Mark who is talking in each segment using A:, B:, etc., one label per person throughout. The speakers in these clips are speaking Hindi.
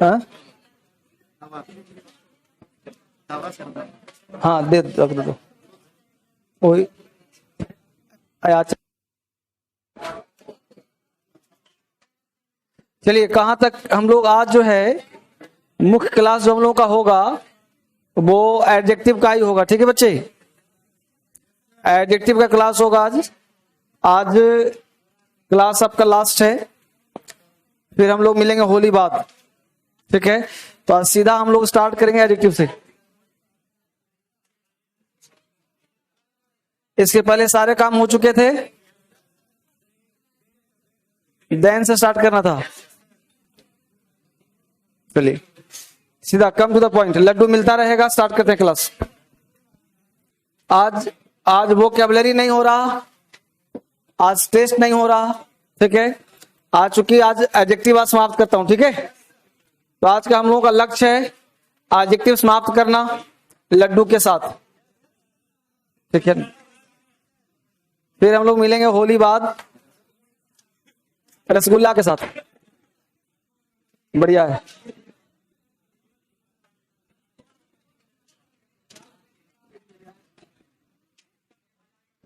A: हाँ हाँ, दे रख दो वही। अच्छा चलिए, कहाँ तक हम लोग आज जो है मुख्य क्लास जो हम लोगों का होगा वो एडजेक्टिव का ही होगा। ठीक है बच्चे, एडजेक्टिव का क्लास होगा आज। आज क्लास आपका लास्ट है, फिर हम लोग मिलेंगे होली बाद। ठीक है, तो आज सीधा हम लोग स्टार्ट करेंगे एडजेक्टिव से। इसके पहले सारे काम हो चुके थे, देन से स्टार्ट करना था। चलिए सीधा कम टू द पॉइंट, लड्डू मिलता रहेगा। स्टार्ट करते हैं क्लास। आज वोकैबुलरी नहीं हो रहा, आज टेस्ट नहीं हो रहा। ठीक है, आज चूंकि आज एडजेक्टिव आज समाप्त करता हूं। ठीक है, तो आज का हम लोगों का लक्ष्य है एडजेक्टिव समाप्त करना लड्डू के साथ। ठीक है, फिर हम लोग मिलेंगे होली बाद रसगुल्ला के साथ। बढ़िया है।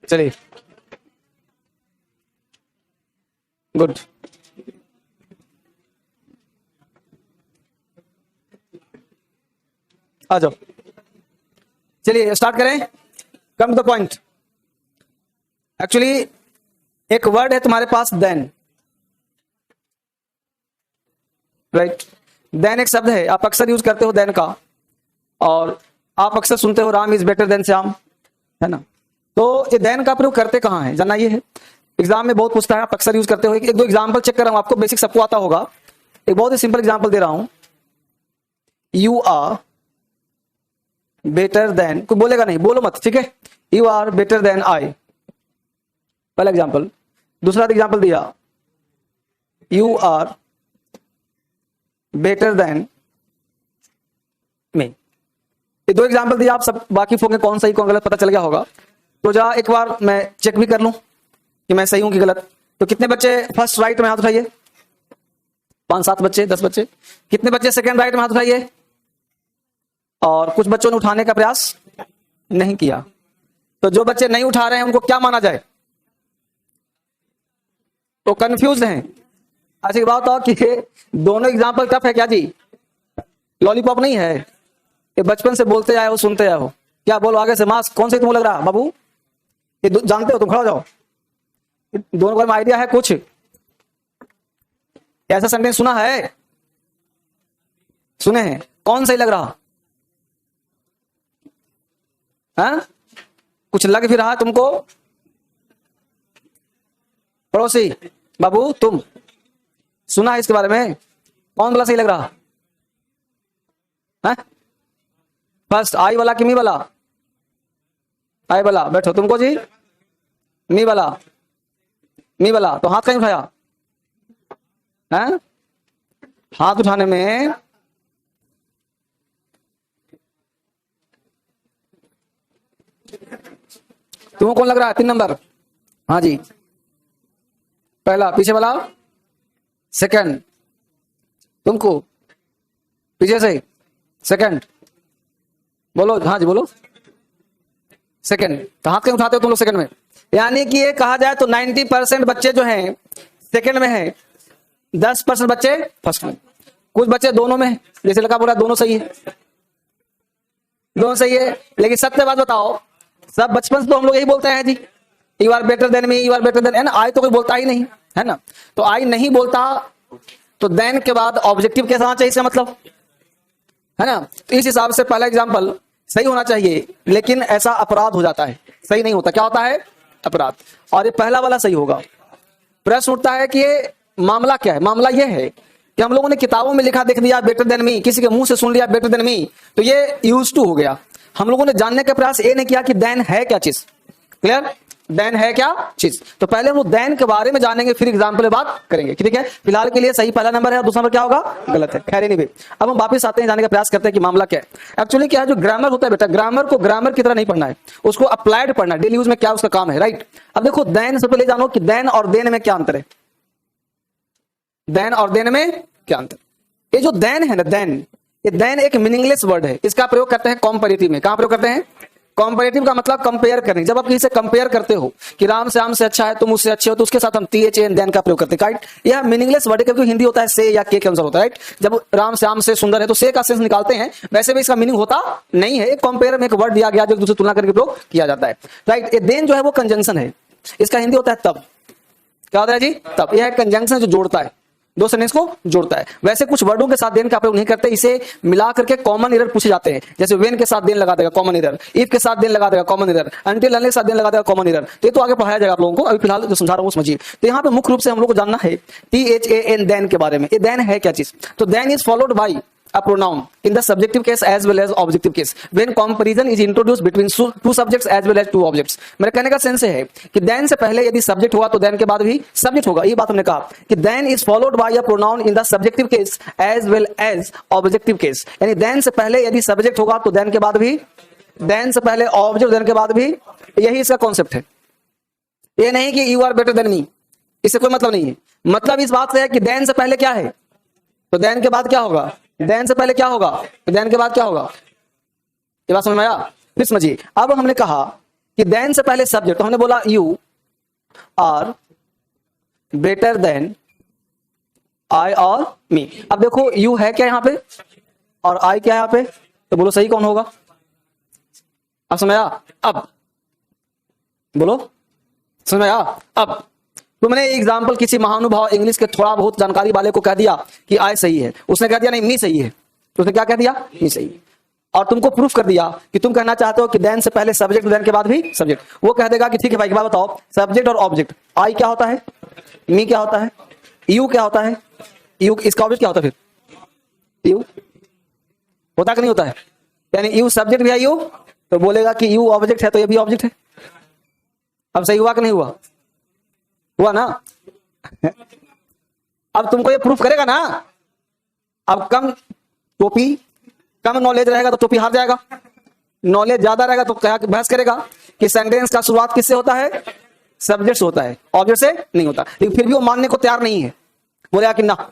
A: चलिए गुड। आ जाओ, चलिए स्टार्ट करें। Come to the point. Actually एक वर्ड है तुम्हारे पास देन, राइट। देन एक शब्द है, आप अक्सर यूज करते हो देन का, और आप अक्सर सुनते हो Ram is better then Shyam, है ना। तो ये देन का प्रयोग करते कहाँ है, जानना ये है। एग्जाम में बहुत पूछता है, आप अक्सर यूज करते हो। एक दो एग्जाम्पल चेक कर रहा हूं, आपको बेसिक सबको आता होगा। एक बहुत ही सिंपल एग्जाम्पल दे रहा हूं। यू आर बेटर देन, कोई बोलेगा नहीं, बोलो मत। ठीक है, you are better than I, पहला एग्जाम्पल। दूसरा एग्जाम्पल दिया, you are better than me. ये दो एग्जाम्पल दिया, आप सब बाकी होंगे कौन सही कौन गलत पता चल गया होगा। तो जा एक बार मैं चेक भी कर लूं कि मैं सही हूं कि गलत। तो कितने बच्चे फर्स्ट राइट में हाथ उठाइए, 5-7 बच्चे, 10 बच्चे। कितने बच्चे सेकंड राइट में हाथ उठाइए। और कुछ बच्चों ने उठाने का प्रयास नहीं किया। तो जो बच्चे नहीं उठा रहे हैं उनको क्या माना जाए, तो कंफ्यूज हैं। अच्छा एक बात बताओ कि दोनों एग्जाम्पल टफ है क्या जी, लॉलीपॉप नहीं है। ये बचपन से बोलते आए हो, सुनते आए हो। क्या बोलो आगे से, मास्क कौन से तुम्हें लग रहा बाबू, ये जानते हो तुम, खड़ा हो जाओ। दोनों का आइडिया है कुछ, ऐसा सेंटेंस सुना है, सुने हैं, कौन सही लग रहा है? कुछ लग भी रहा तुमको? पड़ोसी बाबू तुम सुना है इसके बारे में, कौन वाला सही लग रहा है? फर्स्ट आई वाला कि मी वाला? आई वाला। बैठो तुमको जी, मी वाला, मी वाला। तो हाथ कहीं उठाया है? हाथ उठाने में तुमको कौन लग रहा है? 3 नंबर। हाँ जी, पहला पीछे वाला, सेकंड तुमको पीछे से, सेकंड बोलो। हाँ जी बोलो, सेकंड। तो हाथ कहीं उठाते हो तुम लोग सेकंड में। यानी कि ये कहा जाए तो 90% बच्चे जो हैं सेकंड में हैं, 10% बच्चे फर्स्ट में। कुछ बच्चे दोनों में, जैसे लड़का बोला दोनों सही है, दोनों सही है। लेकिन सत्य बात बताओ, सब बचपन से तो हम लोग यही बोलते हैं जी, you are better than me, you are better than, है ना। आई तो कोई बोलता ही नहीं, है ना। तो आई नहीं बोलता, तो देन के बाद ऑब्जेक्टिव कैसा आना चाहिए इसका मतलब, है ना। तो इस हिसाब से पहला एग्जाम्पल सही होना चाहिए, लेकिन ऐसा अपराध हो जाता है, सही नहीं होता। क्या होता है? अपराध। और ये पहला वाला सही होगा। प्रश्न उठता है कि ये मामला क्या है? मामला ये है कि हम लोगों ने किताबों में लिखा देख दिया बेटर देन मी, किसी के मुंह से सुन लिया बेटर देन मी, तो ये यूज टू हो गया। हम लोगों ने जानने का प्रयास ये नहीं किया कि देन है क्या चीज। क्लियर? देन है क्या चीज। तो पहले हम लोग देन के बारे में जानेंगे, फिर एग्जाम्पल में बात करेंगे, ठीक है। फिलहाल के लिए सही पहला नंबर है, दूसरा नंबर क्या होगा, गलत है। खैर नहीं भाई, अब हम वापस आते हैं, जाने का प्रयास करते हैं कि मामला क्या है। एक्चुअली क्या है, जो ग्रामर होता है बेटा, ग्रामर को ग्रामर की तरह नहीं पढ़ना है, उसको अप्लाइड पढ़ना है, डेली यूज में क्या उसका काम है, राइट। अब देखो देन से पहले जानो कि देन और देन में क्या अंतर है। देन और देन में क्या अंतर, ये जो देन है ना, देन, ये देन एक मीनिंगलेस वर्ड है, इसका प्रयोग करते हैं कॉम्पैरेटिव में। कहां प्रयोग करते हैं, कॉम्पैरेटिव का मतलब कंपेयर करने। जब आप किसी से कंपेयर करते हो कि राम श्याम से अच्छा है, तुम उससे अच्छे हो, तो उसके साथ हम THAN देन का प्रयोग करते हैं, राइट। यह मीनिंगलेस वर्ड है क्योंकि हिंदी होता है से या के अनुसार होता है, राइट। जब राम श्याम से सुंदर है तो से का सेंस निकालते हैं, वैसे भी इसका मीनिंग होता नहीं है, एक कंपेयर में एक वर्ड दिया गया जो दूसरे तुलना करके प्रयोग किया जाता है, राइट। ये देन जो है वो कंजंक्शन है, इसका हिंदी होता है तब। क्या होता है जी, तब। यह कंजंक्शन जो जोड़ता है, दो सेंटेंस को जोड़ता है। वैसे कुछ वर्डों के साथ देन का प्रयोग नहीं करते, इसे मिला करके कॉमन एरर पूछे जाते हैं। जैसे वेन के साथ देन लगा देगा, कॉमन एरर। इफ के साथ देन लगा देगा, कॉमन एरर। अनटिल अनलेस के साथ देन लगा देगा, कॉमन एरर। तो ये तो आगे पढ़ाया जाएगा आप लोगों को, अभी फिलहाल जो समझा रहा हूं समझिए। तो यहाँ पे मुख्य रूप से हम लोग को जानना है THAN देन के बारे में। ये देन है क्या चीज, तो then is followed by a pronoun in the subjective case as well as objective case when comparison is introduced between two subjects as well as two objects। मेरे कहने का सेंस है कि then से पहले यदि subject हुआ तो then के बाद भी subject होगा। ये बात हमने कहा कि then is followed by a pronoun in the subjective case as well as objective case। यानी then से पहले यदि subject होगा तो then के बाद भी, then से पहले object, then के बाद भी। यही इसका कॉन्सेप्ट है। ये नहीं कि you are better than me, इससे कोई मतलब नहीं है। मतलब इस बात से है कि then से पहले क्या है, तो then के बाद क्या होगा, देन से पहले क्या होगा, देन के बाद क्या होगा। ये बात समझ में आया, फिर समझिए। अब हमने कहा कि देन से पहले सब्जेक्ट, तो हमने बोला you are better than I और मी। अब देखो यू है क्या यहाँ पे और आई क्या है यहाँ पे, तो बोलो सही कौन होगा। अब समझ आया, अब बोलो समझ आया। अब तुमने एग्जाम्पल किसी महानुभाव इंग्लिश के थोड़ा बहुत जानकारी वाले को कह दिया कि आई सही है, उसने कह दिया नहीं मी सही है, तो उसने क्या कह दिया, मी सही है। और तुमको प्रूफ कर दिया कि तुम कहना चाहते हो कि देन से पहले सब्जेक्ट, देन के बाद भी सब्जेक्ट। वो कह देगा कि ठीक है भाई, बात बताओ, सब्जेक्ट और ऑब्जेक्ट, आई क्या होता है, मी क्या होता है, यू क्या होता है, यू इसका ऑब्जेक्ट क्या होता है, फिर यू होता कि नहीं होता है। यानी यू सब्जेक्ट भी है यू, तो बोलेगा कि यू ऑब्जेक्ट है, तो ये भी ऑब्जेक्ट है। अब सही हुआ कि नहीं हुआ, हुआ ना। अब तुमको ये प्रूफ करेगा ना। अब कम नॉलेज रहेगा तो टोपी हार जाएगा, नॉलेज ज्यादा रहेगा तो क्या बहस करेगा कि सेंटेंस का शुरुआत किससे होता है, सब्जेक्ट से होता है, ऑब्जेक्ट से नहीं होता। लेकिन फिर भी वो मानने को तैयार नहीं है, बोलेगा कि ना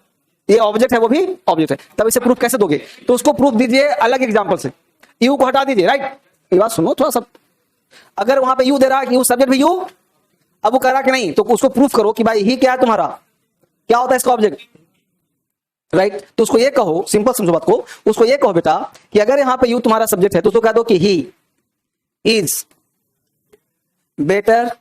A: ये ऑब्जेक्ट है, वो भी ऑब्जेक्ट है। तब इसे प्रूफ कैसे दोगे, तो उसको प्रूफ दीजिए अलग एग्जाम्पल से। यू को हटा दीजिए, राइट। ये बात सुनो थोड़ा सा, अगर वहां पे यू दे रहा है कि यू सब्जेक्ट भी यू, अब वो कह रहा कि नहीं, तो उसको प्रूफ करो कि भाई ही क्या है तुम्हारा, क्या होता है इसका ऑब्जेक्ट, राइट। तो उसको ये कहो, सिंपल समझो बात को, उसको ये कहो बेटा कि अगर यहां पे यू तुम्हारा सब्जेक्ट है तो उसको कह दो कि ही इज बेटर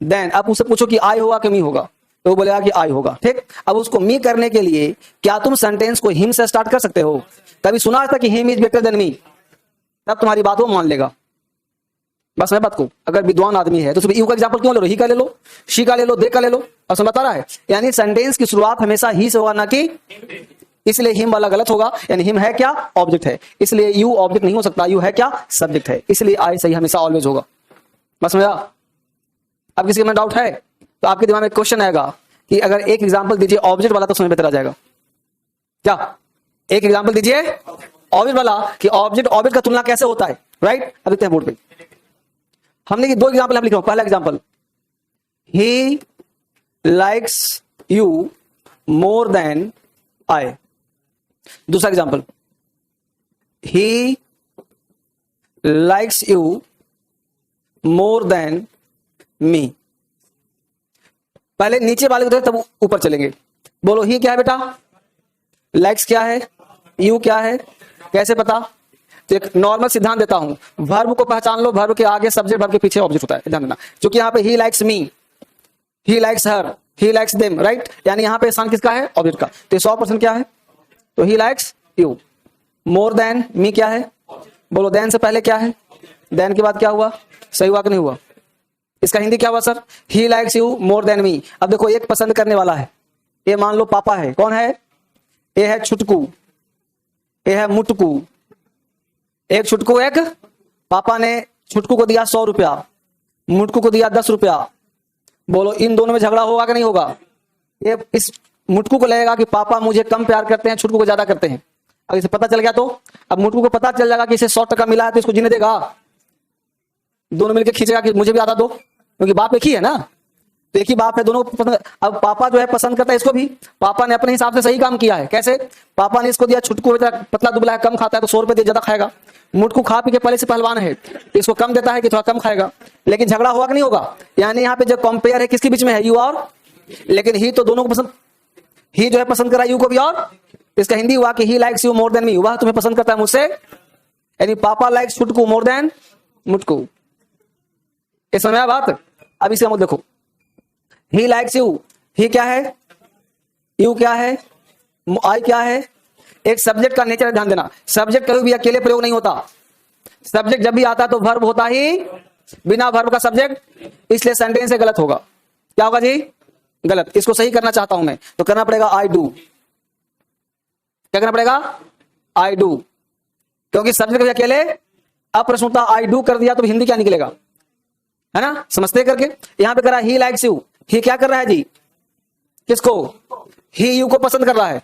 A: देन। अब उससे पूछो कि आई होगा कि मी होगा, तो वो बोलेगा कि आई होगा, ठीक। अब उसको मी करने के लिए क्या तुम सेंटेंस को हिम से स्टार्ट कर सकते हो। कभी सुना था कि हिम इज बेटर देन मी, तब तुम्हारी बात वो मान लेगा। बस मैं बात को, अगर विद्वान आदमी है तो सिर्फ यू का एग्जांपल क्यों ले लो, ही का ले लो, शी का ले लो, दे का ले लो। और बता रहा है यानी सेंटेंस की शुरुआत हमेशा ही से होगा ना कि, इसलिए हिम वाला गलत होगा। यानी हिम है क्या, ऑब्जेक्ट है, इसलिए यू ऑब्जेक्ट नहीं हो सकता, यू है क्या, सब्जेक्ट है, इसलिए आई सही हमेशा ऑलवेज होगा। बस समझा। अब किसी में डाउट है तो आपके दिमाग में क्वेश्चन आएगा कि अगर एक एग्जाम्पल दीजिए ऑब्जेक्ट वाला, तो समझ में आ जाएगा क्या। एक एग्जाम्पल दीजिए ऑब्जेक्ट वाला कि ऑब्जेक्ट का तुलना कैसे होता है, राइट। अब देखते हैं बोर्ड पे, हमने दो एग्जाम्पल हम लिख रहा हूं। पहला example, he likes you more than I. दूसरा example, he likes you more than me. पहले नीचे वाले को तब ऊपर चलेंगे। बोलो ही क्या है बेटा, लाइक्स क्या है, यू क्या है, कैसे पता। तो एक नॉर्मल सिद्धांत देता हूं, वर्ब को पहचान लो, वर्ब के आगे सब्जेक्ट, वर्ब के पीछे ऑब्जेक्ट होता है, ध्यान देना। क्योंकि यहाँ पे he likes me, he likes her, he likes them, right. यानी यहाँ पे स्थान किसका है, ऑब्जेक्ट का। तो 100% क्या है, तो ही लाइक्स यू मोर देन मी क्या है, बोलो देन से पहले क्या है, देन के बाद क्या हुआ, सही हुआ कि नहीं हुआ। इसका हिंदी क्या हुआ sir, he likes you more than मी। अब देखो एक पसंद करने वाला है, ये मान लो पापा है, कौन है, ये है छुटकू, ये है मुटकू। एक छुटकू एक पापा ने छुटकू को दिया 100 रुपया, मुटकू को दिया 10 रुपया, बोलो इन दोनों में झगड़ा होगा कि नहीं होगा? ये इस मुटकू को लगेगा कि पापा मुझे कम प्यार करते हैं, छुटकू को ज्यादा करते हैं। अगर इसे पता चल गया तो अब मुटकू को पता चल जाएगा कि इसे 100 टका मिला है तो इसको जीने देगा? दोनों मिलकर खींचेगा कि मुझे भी आधा दो, क्योंकि बाप एक ही है ना, तो एक ही बाप है, दोनों को पसंद। अब पापा जो है पसंद करता है इसको भी, पापा ने अपने हिसाब से सही काम किया है। कैसे? पापा ने इसको दिया, छुटकू पतला दुबला है, कम खाता है तो 100 रुपए दिया, ज्यादा खाएगा। मुटकू खा पी के पहले से पहलवान है, इसको कम देता है कि थोड़ा कम खाएगा, लेकिन झगड़ा होगा कि नहीं होगा? यानी यहाँ पे जो कंपेयर है किसके बीच में है? यू और, लेकिन ही तो दोनों को पसंद, ही जो है पसंद कर रहा है यू को भी, और इसका हिंदी हुआ कि ही लाइक्स यू मोर देन मी, वह तुम्हें पसंद करता है मुझसे, यानी पापा लाइक्स छुटकू मोर देन मुटकू। इस समय बात। अब इसे हम देखो, ही लाइक्स यू, ही क्या है, यू क्या है, आई क्या है? एक सब्जेक्ट का नेचर ध्यान देना, सब्जेक्ट कभी भी अकेले प्रयोग नहीं होता। सब्जेक्ट जब भी आता है तो वर्ब होता ही, बिना वर्ब का सब्जेक्ट, इसलिए सेंटेंस से गलत होगा। क्या होगा जी? गलत। इसको सही करना चाहता हूं मैं, तो करना पड़ेगा आई डू। क्या करना पड़ेगा? आई डू, क्योंकि सब्जेक्ट कभी अकेले, अब प्रश्न होता आई डू कर दिया तो हिंदी क्या निकलेगा, है ना? समझते करके यहां पे करा ही लाइक्स यू, ही क्या कर रहा है जी? किसको? ही यू को पसंद कर रहा है।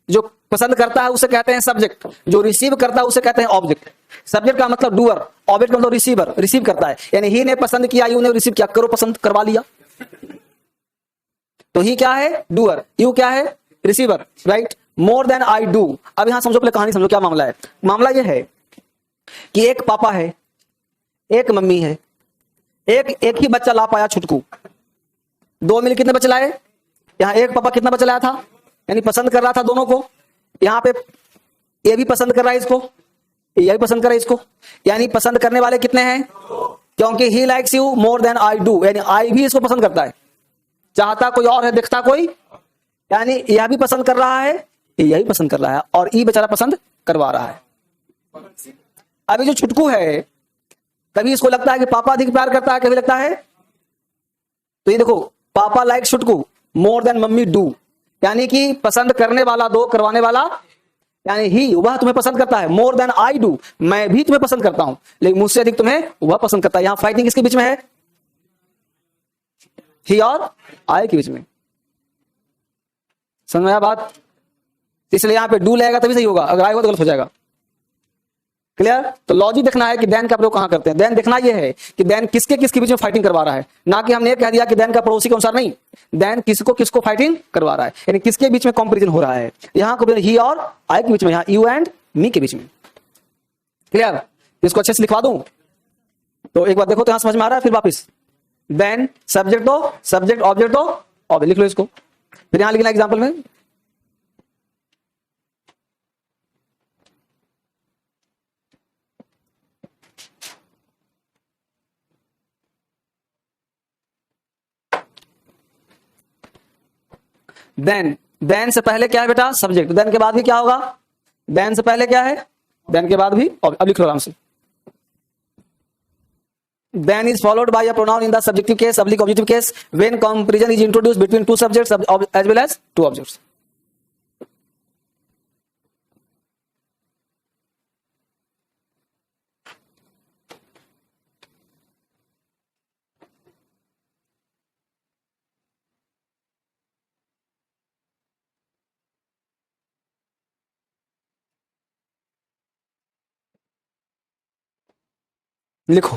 A: जो पसंद करता है उसे कहते हैं सब्जेक्ट, जो रिसीव करता है उसे कहते हैं ऑब्जेक्ट। सब्जेक्ट का मतलब डूअर, ऑब्जेक्ट का मतलब रिसीवर, रिसीव करता है। यानी ही ने पसंद किया, यू ने रिसीव किया, करो पसंद करवा लिया, तो ही क्या है? डूअर, यू क्या है? Receiver, right? More than I do. अब यहां समझो, पहले कहानी समझो, क्या मामला है। मामला यह है कि एक पापा है, एक मम्मी है, एक ही बच्चा ला पाया छुटकू, दो मिल कितने बच्चे लाए? यहाँ एक पापा कितना बच्चा लाया था, यानी पसंद कर रहा था दोनों को। यहाँ पे ये भी पसंद कर रहा है इसको, ये भी पसंद कर रहा है इसको, यानी पसंद करने वाले कितने हैं? क्योंकि he likes you more than I do, यानी आई भी इसको पसंद करता है। चाहता कोई और है, दिखता कोई, यानी यह भी पसंद कर रहा है, यह भी पसंद कर रहा है, और ई बेचारा पसंद करवा रहा है। अभी जो छुटकू है, कभी इसको लगता है कि पापा अधिक प्यार करता है, कभी लगता है, तो ये देखो, पापा लाइक छुटकू मोर देन मम्मी डू, यानी कि पसंद करने वाला दो, करवाने वाला, यानी ही, वह तुम्हें पसंद करता है, मोर देन आई डू, मैं भी तुम्हें पसंद करता हूं, लेकिन मुझसे अधिक तुम्हें वह पसंद करता है। यहां फाइटिंग किसके बीच में है? ही और आई के बीच में। समझ में आया बात? इसलिए यहां पे डू लगेगा तभी सही होगा, अगर आएगा तो गलत हो जाएगा। क्लियर? तो लॉजिक देखना है कि देन का प्रयोग कहां करते हैं। देन देखना यह है कि देन किसके किसके बीच में फाइटिंग करवा रहा है, ना कि हमने ये कह दिया कि देन का पड़ोसी के अनुसार नहीं, देन किसको किसको फाइटिंग करवा रहा है, यानी किसके बीच में कंपैरिजन हो रहा है। यहां को ही और आई के बीच में, यहां यू एंड मी के बीच में। क्लियर? इसको अच्छे से लिखवा दूं तो एक बार देखो तो यहां समझ में आ रहा है, फिर वापिस देन सब्जेक्ट दो, सब्जेक्ट ऑब्जेक्ट दो, और लिख लो इसको, फिर यहां लिखना एग्जाम्पल में। देन से पहले क्या है बेटा? सब्जेक्ट। देन के बाद भी क्या होगा? देन से पहले क्या है? देन के बाद भी, अब लिख लो आराम से। Then is followed by a pronoun in the subjective case oblique objective case when comparison is introduced between two subjects as well as two objects. लिखो,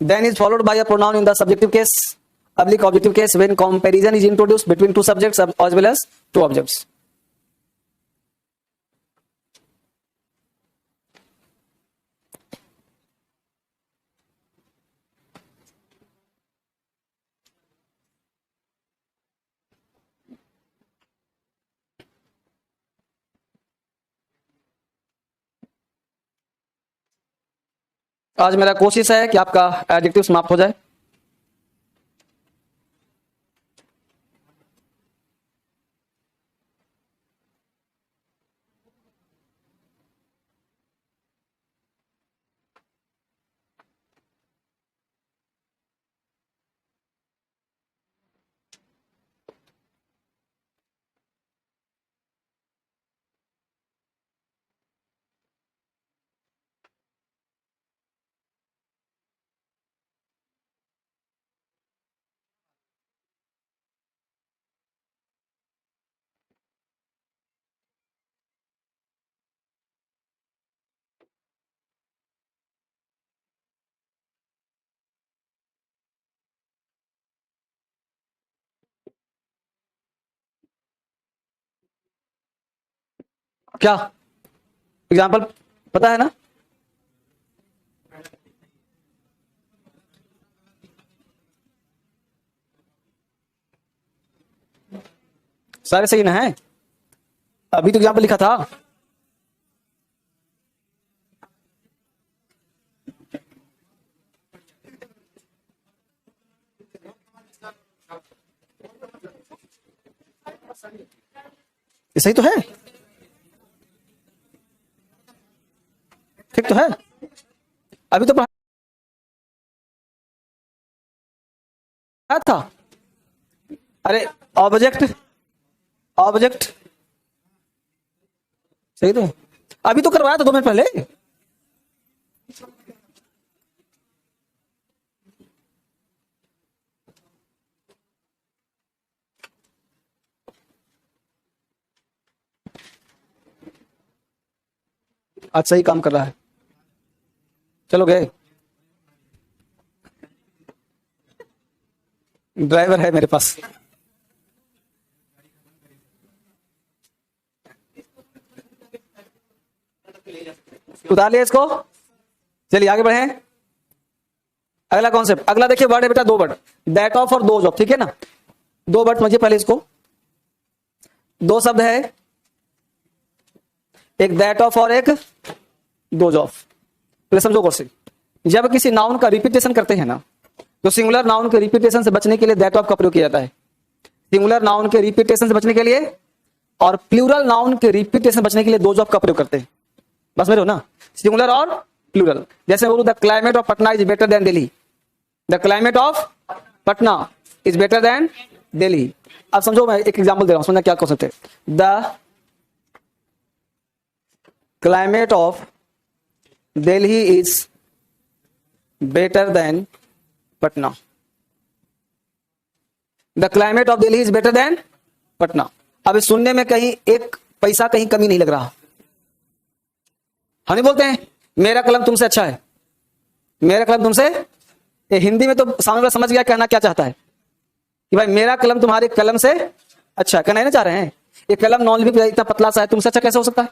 A: then is followed by a pronoun in the subjective case oblique objective case when comparison is introduced between two subjects as well as two objects. आज मेरा कोशिश है कि आपका एडजेक्टिव समाप्त हो जाए। क्या एग्जाम्पल पता है ना? सारे सही ना है? अभी तो एग्जाम्पल लिखा था। ये सही तो है, ठीक तो है। अभी तो पढ़ाया था। अरे ऑब्जेक्ट, ऑब्जेक्ट सही तो है। अभी तो करवाया था 2 मिनट पहले। आज सही काम कर रहा है। चलो गए। ड्राइवर है मेरे पास। उतार लिया इसको। चलिए आगे बढ़े। अगला कॉन्सेप्ट, अगला देखिए वर्ड है बेटा, 2 वर्ड, दैट ऑफ और दोज ऑफ, ठीक है ना? 2 वर्ड समझिए पहले इसको। 2 शब्द है, एक दैट ऑफ और एक दोज ऑफ। पहले समझो गौर से। जब किसी नाउन का रिपीटेशन करते हैं ना, तो सिंगुलर नाउन के रिपीटेशन से बचने के लिए दैट ऑफ का प्रयोग किया जाता है। सिंगुलर नाउन के रिपीटेशन से बचने के लिए, और प्लूरल नाउन के रिपीटेशन बचने के लिए दोज ऑफ का प्रयोग करते हैं। बस मेरे हो ना, सिंगुलर और प्लूरल। जैसे बोलूं the climate of Patna is better then Delhi, the climate of Patna is better then Delhi. अब समझो, मैं एक एग्जांपल दे रहा हूं, समझना क्या कह सकते हैं। The climate of Delhi is better then Patna, the climate of Delhi is better then Patna. अब इस सुनने में कहीं एक पैसा कहीं कमी नहीं लग रहा। हम नहीं बोलते हैं मेरा कलम तुमसे अच्छा है, मेरा कलम तुमसे, ये हिंदी में तो सामने वाला समझ गया कहना क्या चाहता है कि भाई मेरा कलम तुम्हारे कलम से अच्छा, कहना ना चाह रहे हैं। ये कलम नॉन लिविंग इतना पतला सा है, तुमसे अच्छा कैसे हो सकता है?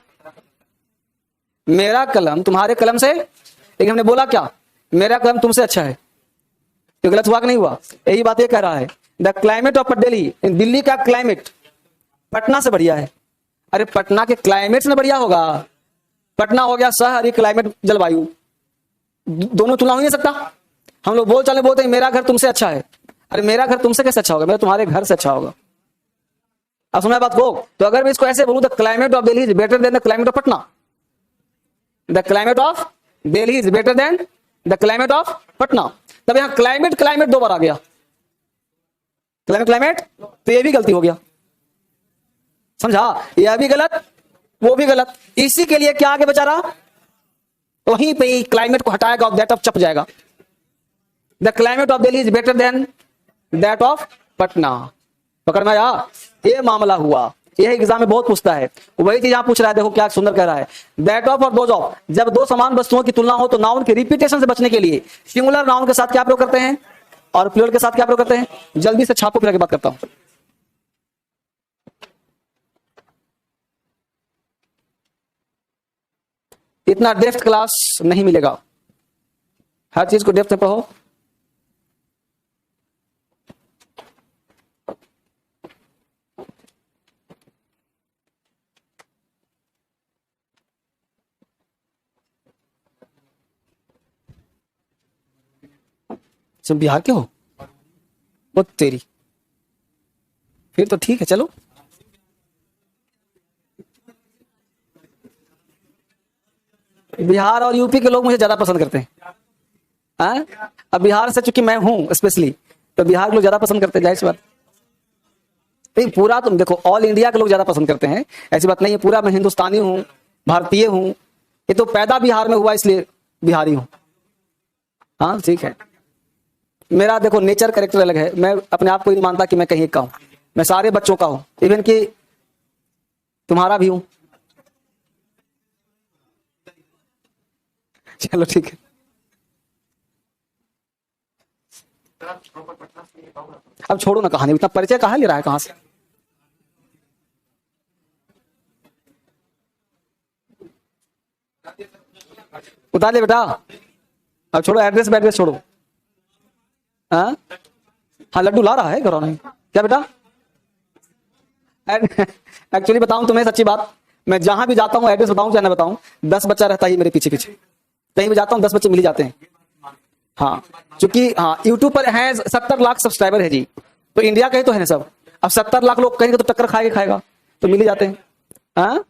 A: मेरा कलम तुम्हारे कलम से, लेकिन हमने बोला क्या, मेरा कलम तुमसे अच्छा है, तो गलत हुआ कि नहीं हुआ? यही बात ये कह रहा है, the climate of Delhi, Delhi का क्लाइमेट पटना से बढ़िया है। अरे पटना के क्लाइमेट से बढ़िया होगा? पटना हो गया शहर, क्लाइमेट जलवायु, दोनों तुलना हो नहीं सकता। हम लोग बोल चाले बोलते हैं मेरा घर तुमसे अच्छा है। अरे मेरा घर तुमसे कैसे अच्छा होगा? मेरा तुम्हारे घर से अच्छा होगा। अब सुना बात को? तो अगर मैं इसको ऐसे बोलूं, the climate of Delhi is better then the climate of Patna, the climate of Delhi is better then the climate of Patna, तब यहां क्लाइमेट क्लाइमेट 2 बार आ गया, क्लाइमेट क्लाइमेट, तो ये भी गलती हो गया। समझा? यह भी गलत, वो भी गलत। इसी के लिए क्या आगे बचा रहा, वहीं पे क्लाइमेट को हटाएगा और दैट ऑफ चप जाएगा। The climate of Delhi is better than that of Patna. पकड़ में आया? ये मामला हुआ। यह एग्जाम में बहुत पूछता है, वही चीज यहां पूछ रहा है। देखो क्या सुंदर कह रहा है, दैट ऑफ और दोज ऑफ। जब 2 समान वस्तुओं की तुलना हो तो नाउन के रिपीटेशन से बचने के लिए सिंगुलर नाउन के साथ क्या प्रयोग करते हैं और प्लूरल के साथ क्या प्रयोग करते हैं। जल्दी से छापो, फिर आगे बात करता हूं। इतना डेप्थ क्लास नहीं मिलेगा, हर चीज को डेप्थ में पढ़ो। तुम बिहार के हो? वो तेरी, फिर तो ठीक है। चलो बिहार और यूपी के लोग मुझे ज्यादा पसंद करते हैं। हाँ? अब बिहार से चूंकि मैं हूं स्पेशली, तो बिहार के लोग ज्यादा पसंद करते हैं, जाहिर सी बात। नहीं पूरा तुम देखो, ऑल इंडिया के लोग ज्यादा पसंद करते हैं, ऐसी बात नहीं है। पूरा मैं हिंदुस्तानी हूं, भारतीय हूं, ये तो पैदा बिहार में हुआ इसलिए बिहारी हूं। हाँ ठीक है। मेरा देखो नेचर कैरेक्टर अलग है, मैं अपने आप को ही नहीं मानता कि मैं कहीं का हूं। मैं सारे बच्चों का हूं, इवन कि तुम्हारा भी हूं। चलो ठीक है। अब छोड़ो ना कहानी, इतना परिचय कहाँ ले रहा है, कहां से? उतार ले बेटा, अब छोड़ो एड्रेस बैड्रेस छोड़ो। हाँ हाँ लड्डू ला रहा है घरों में क्या बेटा? एक्चुअली बताऊं तुम्हें सच्ची बात, मैं जहां भी जाता हूं एड्रेस बताऊं चाहे ना बताऊं, 10 बच्चा रहता ही मेरे पीछे पीछे। कहीं भी जाता हूं 10 बच्चे मिल ही जाते हैं। हाँ क्योंकि हाँ यूट्यूब पर है 70 लाख सब्सक्राइबर है जी, तो इंडिया का ही तो है ना सब। अब 70 लाख लोग कहेंगे तो टक्कर खाएगा तो मिल ही जाते हैं। हाँ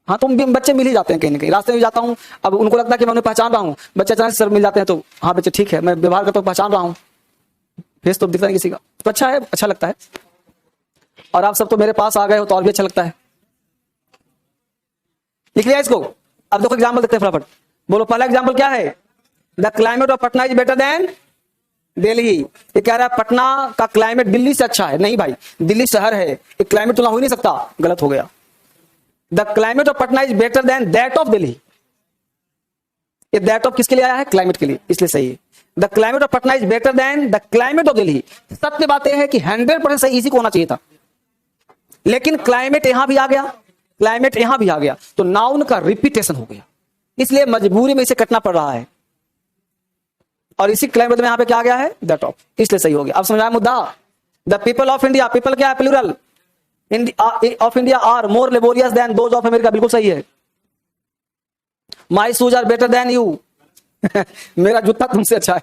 A: हाँ तो बच्चे मिल ही जाते हैं कहीं ना कहीं, रास्ते में जाता हूं, अब उनको लगता है कि मैं उन्हें पहचान रहा हूं, बच्चे अचानक सर मिल जाते हैं तो हाँ बच्चे ठीक है मैं व्यवहार करता हूँ, पहचान रहा हूँ, फेस तो दिखता नहीं किसी का, तो अच्छा है, अच्छा लगता है। और आप सब तो मेरे पास आ गए हो तो और भी अच्छा लगता है। लिख लिया इसको? अब देखो एग्जाम्पल देखते हैं फटाफट, बोलो पहला एग्जाम्पल क्या है? The climate of Patna is better then Delhi. ये कह रहा है पटना का क्लाइमेट दिल्ली से अच्छा है। नहीं भाई, दिल्ली शहर है, एक क्लाइमेट तुलना हो ही नहीं सकता, गलत हो गया। The climate of Patna is better than that of Delhi. ये दैट ऑफ किसके लिए आया है? क्लाइमेट के लिए, इसलिए सही है। The climate of Patna is better then the climate of Delhi. सत्य बात यह है कि 100% सही इसी को होना चाहिए था, लेकिन क्लाइमेट यहां भी आ गया, क्लाइमेट यहां भी आ गया, तो नाउन का रिपीटेशन हो गया, इसलिए मजबूरी में इसे कटना पड़ रहा है। और इसी क्लाइमेट में यहां पे क्या आ गया है? दैट ऑफ, इसलिए सही हो गया। अब समझाया मुद्दा? The people of India, people क्या है? Plural of India are more laborious than those of America, बिल्कुल सही है। My shoes are better than you, मेरा जूता तुमसे अच्छा है,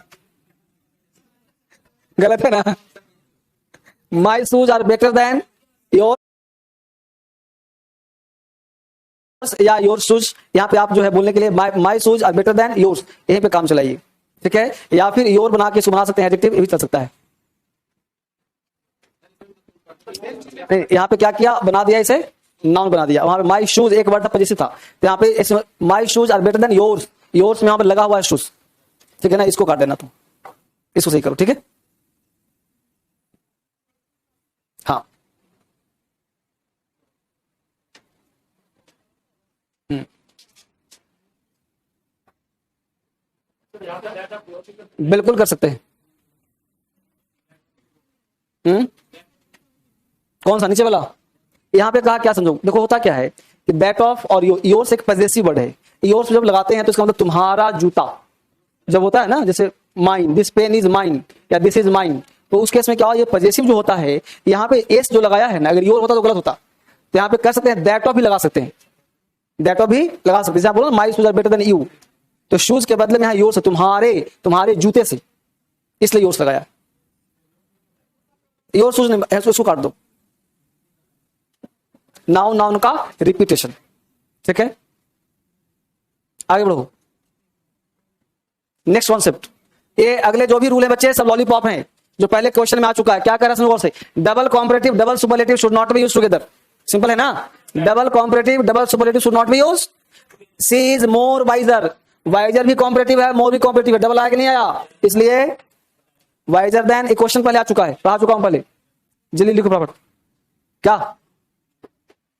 A: गलत है ना? My shoes are better than your या योर शूज, यहां पे आप जो है बोलने के लिए my shoes are better than yours, यहीं पे काम चलाइए, ठीक है? या फिर योर बना के बना सकते हैं एडजेक्टिव, ये भी चल सकता है। यहां पे क्या किया? बना दिया इसे नाउन बना दिया। वहां पे माई शूज एक वर्ड था, पॉजिटिव था, तो यहां पे my shoes are better than yours, yours में यहां पे लगा हुआ है शूज, ठीक है ना? इसको काट देना, तुम इसको सही करो, ठीक है? हाँ बिल्कुल कर सकते हैं। कौन सा? नीचे वाला? यहां पे कहा क्या समझो, देखो होता क्या है कि दैट ऑफ और योर्स एक पॉजेसिव वर्ड है। योर्स जब लगाते हैं तो इसका मतलब तुम्हारा जूता जब होता है ना, जैसे mine, this pen is mine या दिस इज माइन, तो उस केस में क्या हो, ये पॉजेसिव जो होता है, यहाँ पे एस जो लगाया है ना, अगर योर होता तो गलत होता, तो यहाँ पे कर सकते हैं दैट ऑफ भी लगा सकते हैं, दैट ऑफ भी लगा सकते हैं। बोलो my shoes are better than you, तो शूज के बदले में यहाँ योर्स, तुम्हारे जूते से, इसलिए योर्स लगाया। योर शूज नहीं, इसको काट दो। नाउन नाउन का रिपीटेशन, ठीक है? आगे बढ़ो। नेक्स्ट कॉन्सेप्ट, ये अगले जो भी रूल है बच्चे सब लॉलीपॉप हैं, जो पहले क्वेश्चन में आ चुका है। क्या कह रहा है से? Double comparative double superlative should not be used together. Simple है ना? Double comparative double superlative should not be used. She is more wiser, wiser भी कॉम्परेटिव है, मोर भी कॉम्परेटिव है, डबल आया कि नहीं आया? इसलिए वाइजर देन, एक क्वेश्चन पहले आ चुका है, पढ़ा चुका हूं पहले, जल्दी लिखो फटाफट। क्या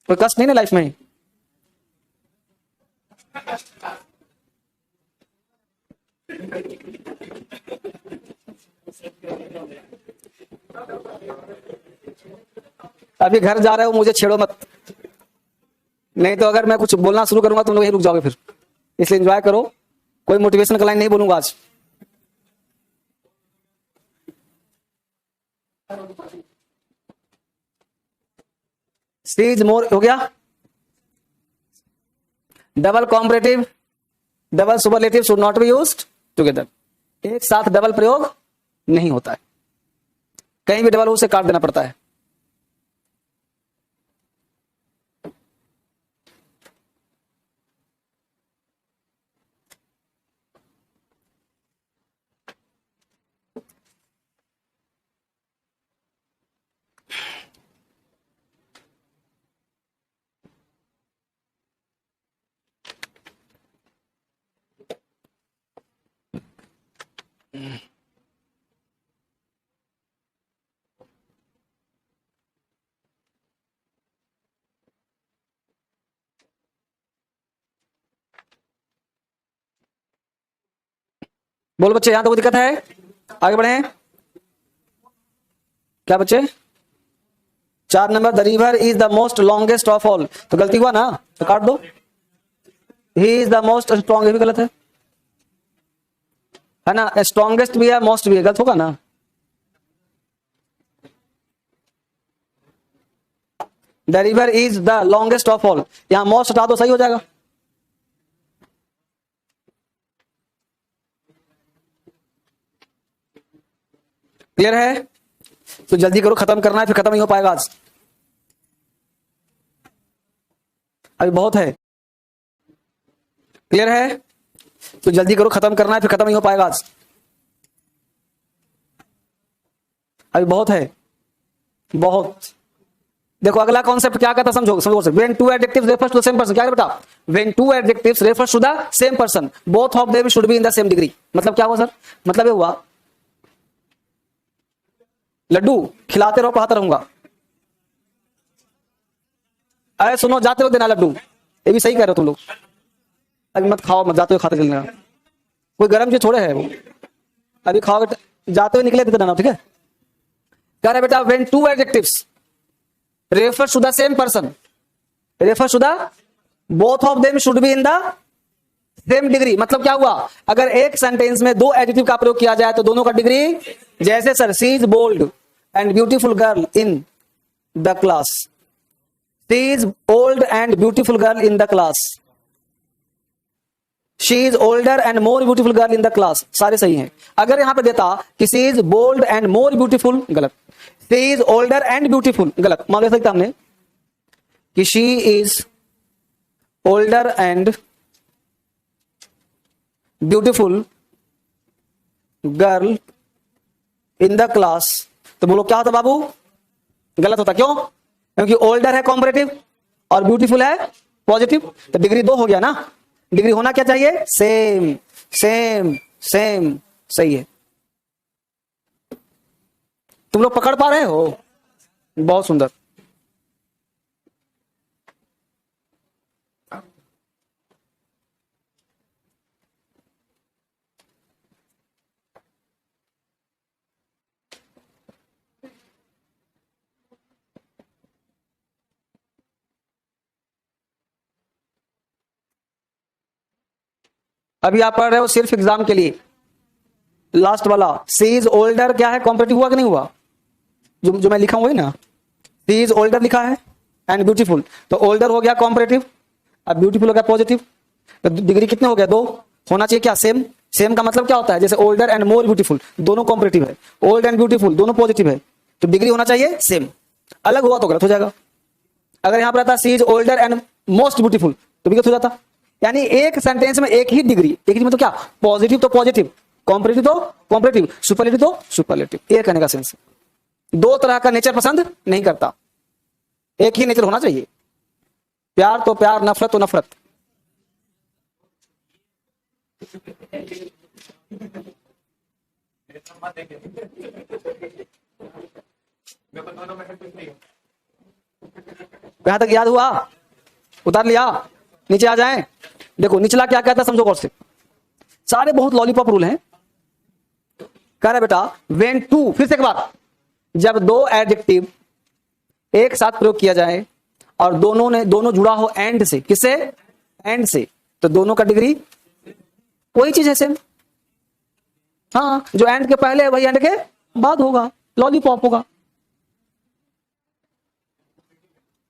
A: कोई कष्ट नहीं ना लाइफ में? अभी घर जा रहे हो, मुझे छेड़ो मत, नहीं तो अगर मैं कुछ बोलना शुरू करूंगा तुम लोग यहीं रुक जाओगे फिर, इसलिए एंजॉय करो। कोई मोटिवेशन का लाइन नहीं बोलूंगा आज। सीज मोर हो गया। Double comparative double superlative should not be used together, एक साथ डबल प्रयोग नहीं होता है, कहीं भी डबल हो उसे काट देना पड़ता है। बोलो बच्चे, यहां तो कोई दिक्कत है? आगे बढ़े। क्या बच्चे? 4 number, the river is the most longest of all, तो गलती हुआ ना, तो काट दो। He is the most strong, ये भी गलत है ना। स्ट्रॉन्गेस्ट भी है, मोस्ट भी है, गलत होगा ना। The river is the longest of all, यहां मोस्ट हटा दो, सही हो जाएगा। क्लियर है? तो जल्दी करो, खत्म करना है, फिर खत्म नहीं हो पाएगा आज, अभी बहुत है। क्लियर है? तो जल्दी करो, खत्म करना है, फिर खत्म नहीं हो पाएगा आज, अभी बहुत है, बहुत। देखो अगला कॉन्सेप्ट क्या कहता, समझो समझो। When two adjectives refers to the same person, क्या है बेटा? When two adjectives refers to the same person both of them should be in the same degree. मतलब क्या हुआ सर? मतलब ये हुआ, लड्डू खिलाते रहो पढ़ाता रहूंगा। अरे सुनो, जाते वक्त देना लड्डू, ये भी सही कह रहे हो तुम लोग। अभी मत खाओ, मत जाते हुए खाते चलना, कोई गर्म चीज थोड़े है वो, अभी खाओगे, जाते हुए निकले देते रहना, ठीक है। कह रहे बेटा when two adjectives refers to the same person, refers to the both of them should be in the same degree। मतलब क्या हुआ, अगर एक सेंटेंस में दो एडजेक्टिव का प्रयोग किया जाए तो दोनों का डिग्री, जैसे sir she is bold and beautiful girl in the class, she is old and beautiful girl in the class, she is older and more beautiful girl in the class, सारे सही हैं। अगर यहां पे देता कि she is bold and more beautiful, गलत। She is older and beautiful, गलत। मान ले सकता हमने कि she is older and beautiful girl in the class, तो बोलो क्या होता बाबू? गलत होता। क्यों? क्योंकि ओल्डर है कॉम्परेटिव और ब्यूटीफुल है पॉजिटिव, तो डिग्री दो हो गया ना। डिग्री होना क्या चाहिए? सेम सेम सेम, सही है। तुम लोग पकड़ पा रहे हो? बहुत सुंदर। अभी आप पढ़ रहे हो सिर्फ एग्जाम के लिए, लास्ट वाला सी इज ओल्डर क्या है, कॉम्परेटिव हुआ कि नहीं हुआ? जो मैं लिखा हूं वही ना, सी इज ओल्डर लिखा है एंड ब्यूटीफुल, तो ओल्डर हो गया कॉम्परेटिव, अब ब्यूटीफुल हो गया पॉजिटिव, तो डिग्री कितने हो गया? दो। होना चाहिए क्या? सेम। सेम का मतलब क्या होता है? जैसे ओल्डर एंड मोर ब्यूटीफुल दोनों कॉम्परेटिव है, ओल्ड एंड ब्यूटीफुल दोनों पॉजिटिव है, तो डिग्री होना चाहिए सेम। अलग हुआ तो गलत हो जाएगा। अगर यहां पर रहता she is older and most beautiful, तो भी गलत हो जाता। यानी एक सेंटेंस में एक ही डिग्री, एक ही मतलब क्या? पॉजिटिव तो पॉजिटिव, कॉम्परेटिव तो कॉम्परेटिव, सुपरलेटिव तो सुपरलेटिव, ये कहने का सेंस है। दो तरह का नेचर पसंद नहीं करता, एक ही नेचर होना चाहिए। प्यार तो प्यार, नफरत तो नफरत। यहां तक याद हुआ? उतार लिया? नीचे आ जाएं। देखो निचला क्या कहता है, समझो गौर से, सारे बहुत लॉलीपॉप रूल हैं। कह रहा बेटा व्हेन टू, फिर से एक बार, जब दो एडजेक्टिव एक साथ प्रयोग किया जाए और दोनों जुड़ा हो एंड से, किससे? एंड से, तो दोनों का डिग्री वही चीज है सेम। हाँ, जो एंड के पहले है वही एंड के बाद होगा, लॉलीपॉप होगा।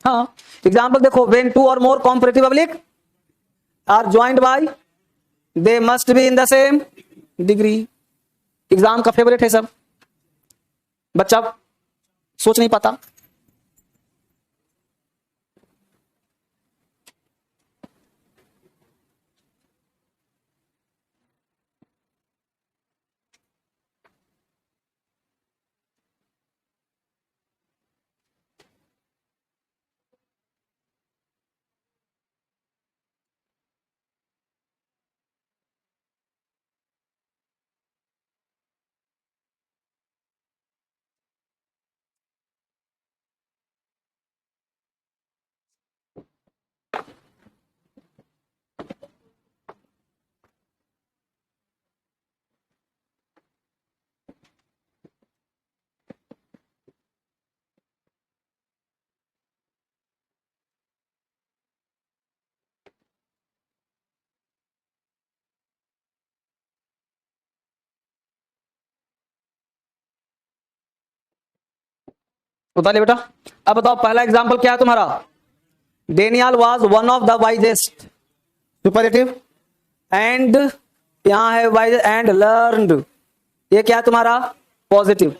A: हाँ, एग्जाम्पल देखो, व्हेन टू और more comparative public are joined by, they must be in the same degree. Exam का फेवरेट है सब, बच्चा सोच नहीं पाता। बताइए बेटा। अब बताओ पहला एग्जाम्पल क्या है तुम्हारा? Daniel was one of the wisest, superlative, and यहां है वाइज एंड लर्नड, ये क्या है तुम्हारा? पॉजिटिव।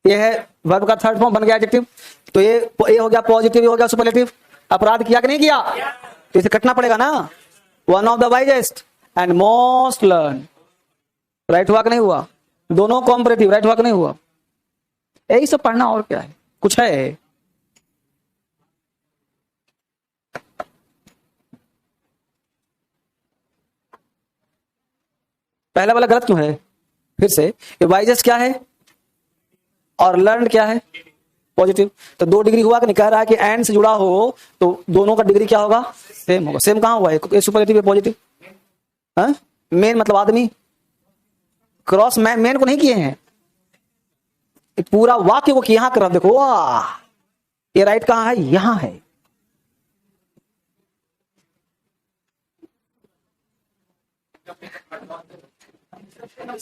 A: ये है वर्ब का थर्ड फॉर्म बन गया एडजेक्टिव। तो ये हो गया पॉजिटिव, ये हो गया सुपरलेटिव। अपराध किया कि नहीं किया? तो इसे कटना पड़ेगा ना। One of the wisest and most learn, right हुआ कि नहीं हुआ? दोनों कॉम्परेटिव, राइट हुआ कि नहीं हुआ? यही सब पढ़ना, और क्या है, कुछ है? पहला वाला गलत क्यों है? फिर से, ये वाइजेस्ट क्या है और लर्न क्या है? पॉजिटिव। तो 2 डिग्री हुआ कि नहीं? कह रहा है कि एंड से जुड़ा हो तो दोनों का डिग्री क्या होगा? सेम होगा। सेम कहां हुआ है? सुपरलेटिव है पॉजिटिव। मेन मतलब आदमी, क्रॉस मेन को नहीं किए हैं, पूरा वाक्य को यहां कर, देखो वाह, ये राइट कहां है? यहां है।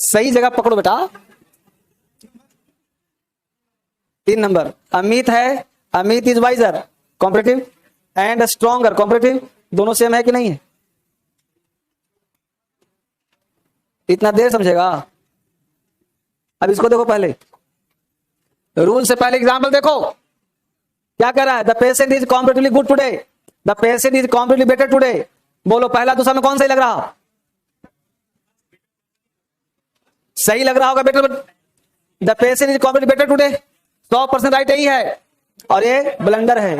A: सही जगह पकड़ो बेटा। 3 नंबर अमित है, Amit is wiser, comparative, and stronger, comparative. दोनों सेम है कि नहीं है? इतना देर समझेगा? अब इसको देखो पहले, रूल से पहले एग्जाम्पल देखो क्या कह रहा है? The patient is comparatively good today, the patient is comparatively better today. बोलो पहला दूसरा में कौन सही लग रहा? सही लग रहा होगा better. The patient is comparatively better today 100% right यही है, और ये ब्लंडर है।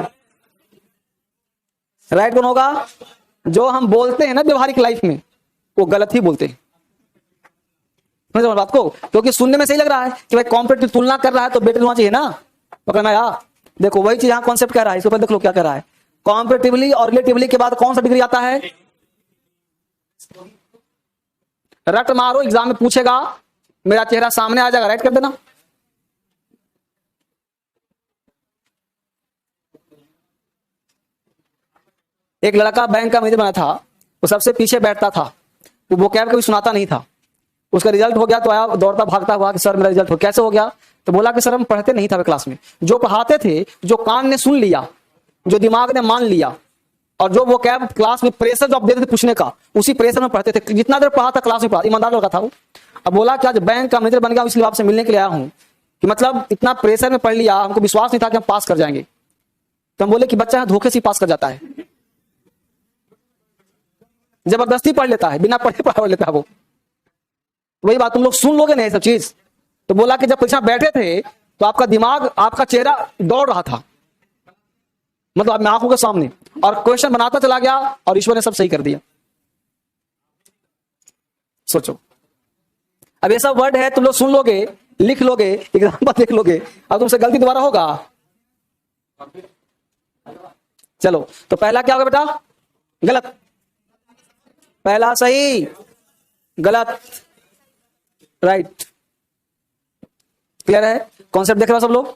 A: राइट कौन होगा? जो हम बोलते हैं ना व्यवहारिक लाइफ में, वो गलत ही बोलते हैं। समझ बात को? क्योंकि सुनने में सही लग रहा है कि भाई कॉम्परेटिव तुलना कर रहा है तो बेटर होना चाहिए ना, पकड़ना यार। देखो वही चीज यहां कॉन्सेप्ट कह रहा है, इसके ऊपर देख लो क्या कह रहा है। कॉम्परेटिवली और रिलेटिवली के बाद कौन सा डिग्री आता है? रट मारो, एग्जाम में पूछेगा, मेरा चेहरा सामने आ जाएगा, राइट कर देना। एक लड़का बैंक का मैनेजर बना था, वो सबसे पीछे बैठता था, वो वोकैब कभी सुनाता नहीं था। उसका रिजल्ट हो गया तो आया दौड़ता भागता हुआ कि सर मेरा रिजल्ट हो, कैसे हो गया? तो बोला कि सर हम पढ़ते नहीं था क्लास में, जो पढ़ाते थे, जो कान ने सुन लिया, जो दिमाग ने मान लिया, और जो वो कैब क्लास में प्रेशर जो आप देते थे पूछने का, उसी प्रेशर में पढ़ते थे। जितना देर पढ़ा था क्लास में पढ़ा, ईमानदार लड़का था वो। अब बोला कि आज बैंक का मैनेजर बन गया, इसलिए आपसे मिलने के लिए आया हूं, कि मतलब इतना प्रेशर में पढ़ लिया, हमको विश्वास नहीं था कि हम पास कर जाएंगे। तो हम बोले कि बच्चा धोखे से पास कर जाता है, जबरदस्ती पढ़ लेता है, बिना पढ़े पढ़ लेता है वो। वही बात तुम लोग सुन लोगे नहीं सब चीज। तो बोला कि जब परीक्षा बैठे थे तो आपका दिमाग, आपका चेहरा दौड़ रहा था, मतलब मैं आंखों के सामने, और क्वेश्चन बनाता चला गया और ईश्वर ने सब सही कर दिया। सोचो, अब ये सब वर्ड है, तुम लोग सुन लोगे, लिख लोगे, एग्जाम्पल देख लोगे, अब तुमसे गलती दोबारा होगा? चलो, तो पहला क्या होगा बेटा? गलत। पहला सही, गलत राइट। क्लियर है? कॉन्सेप्ट देख रहे हो सब लोग?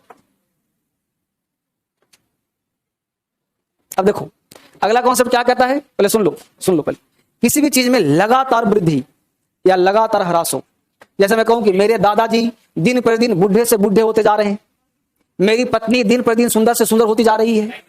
A: अब देखो अगला कॉन्सेप्ट क्या कहता है, पहले सुन लो, सुन लो पहले। किसी भी चीज में लगातार वृद्धि या लगातार ह्रास हो, जैसे मैं कहूं कि मेरे दादाजी दिन प्रतिदिन बूढ़े से बूढ़े होते जा रहे हैं, मेरी पत्नी दिन प्रतिदिन सुंदर से सुंदर होती जा रही है,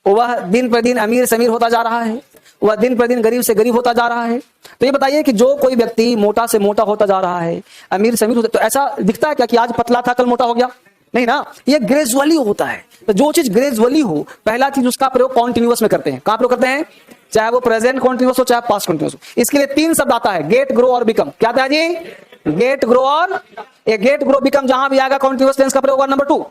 A: वह दिन प्रतिदिन अमीर से अमीर होता जा रहा है, वह दिन प्रतिदिन गरीब से गरीब होता जा रहा है। तो ये बताइए कि जो कोई व्यक्ति मोटा से मोटा होता जा रहा है, अमीर से अमीर होता, तो ऐसा दिखता है क्या कि आज पतला था कल मोटा हो गया? नहीं ना, ये ग्रेजुअली होता है। तो जो चीज ग्रेजुअली हो, पहला चीज उसका प्रयोग कॉन्टिन्यूअस में करते हैं। कहां प्रयोग करते हैं? चाहे वो प्रेजेंट कॉन्टिन्यूअस हो चाहे पास्ट कॉन्टिन्यूअस हो। इसके लिए 3 शब्द आता है, गेट, ग्रो और बिकम। क्या आता है जी? गेट, ग्रो और गेट, ग्रो, बिकम जहां भी आएगा कॉन्टिन्यूअस टेंस का प्रयोग होगा। नंबर 2,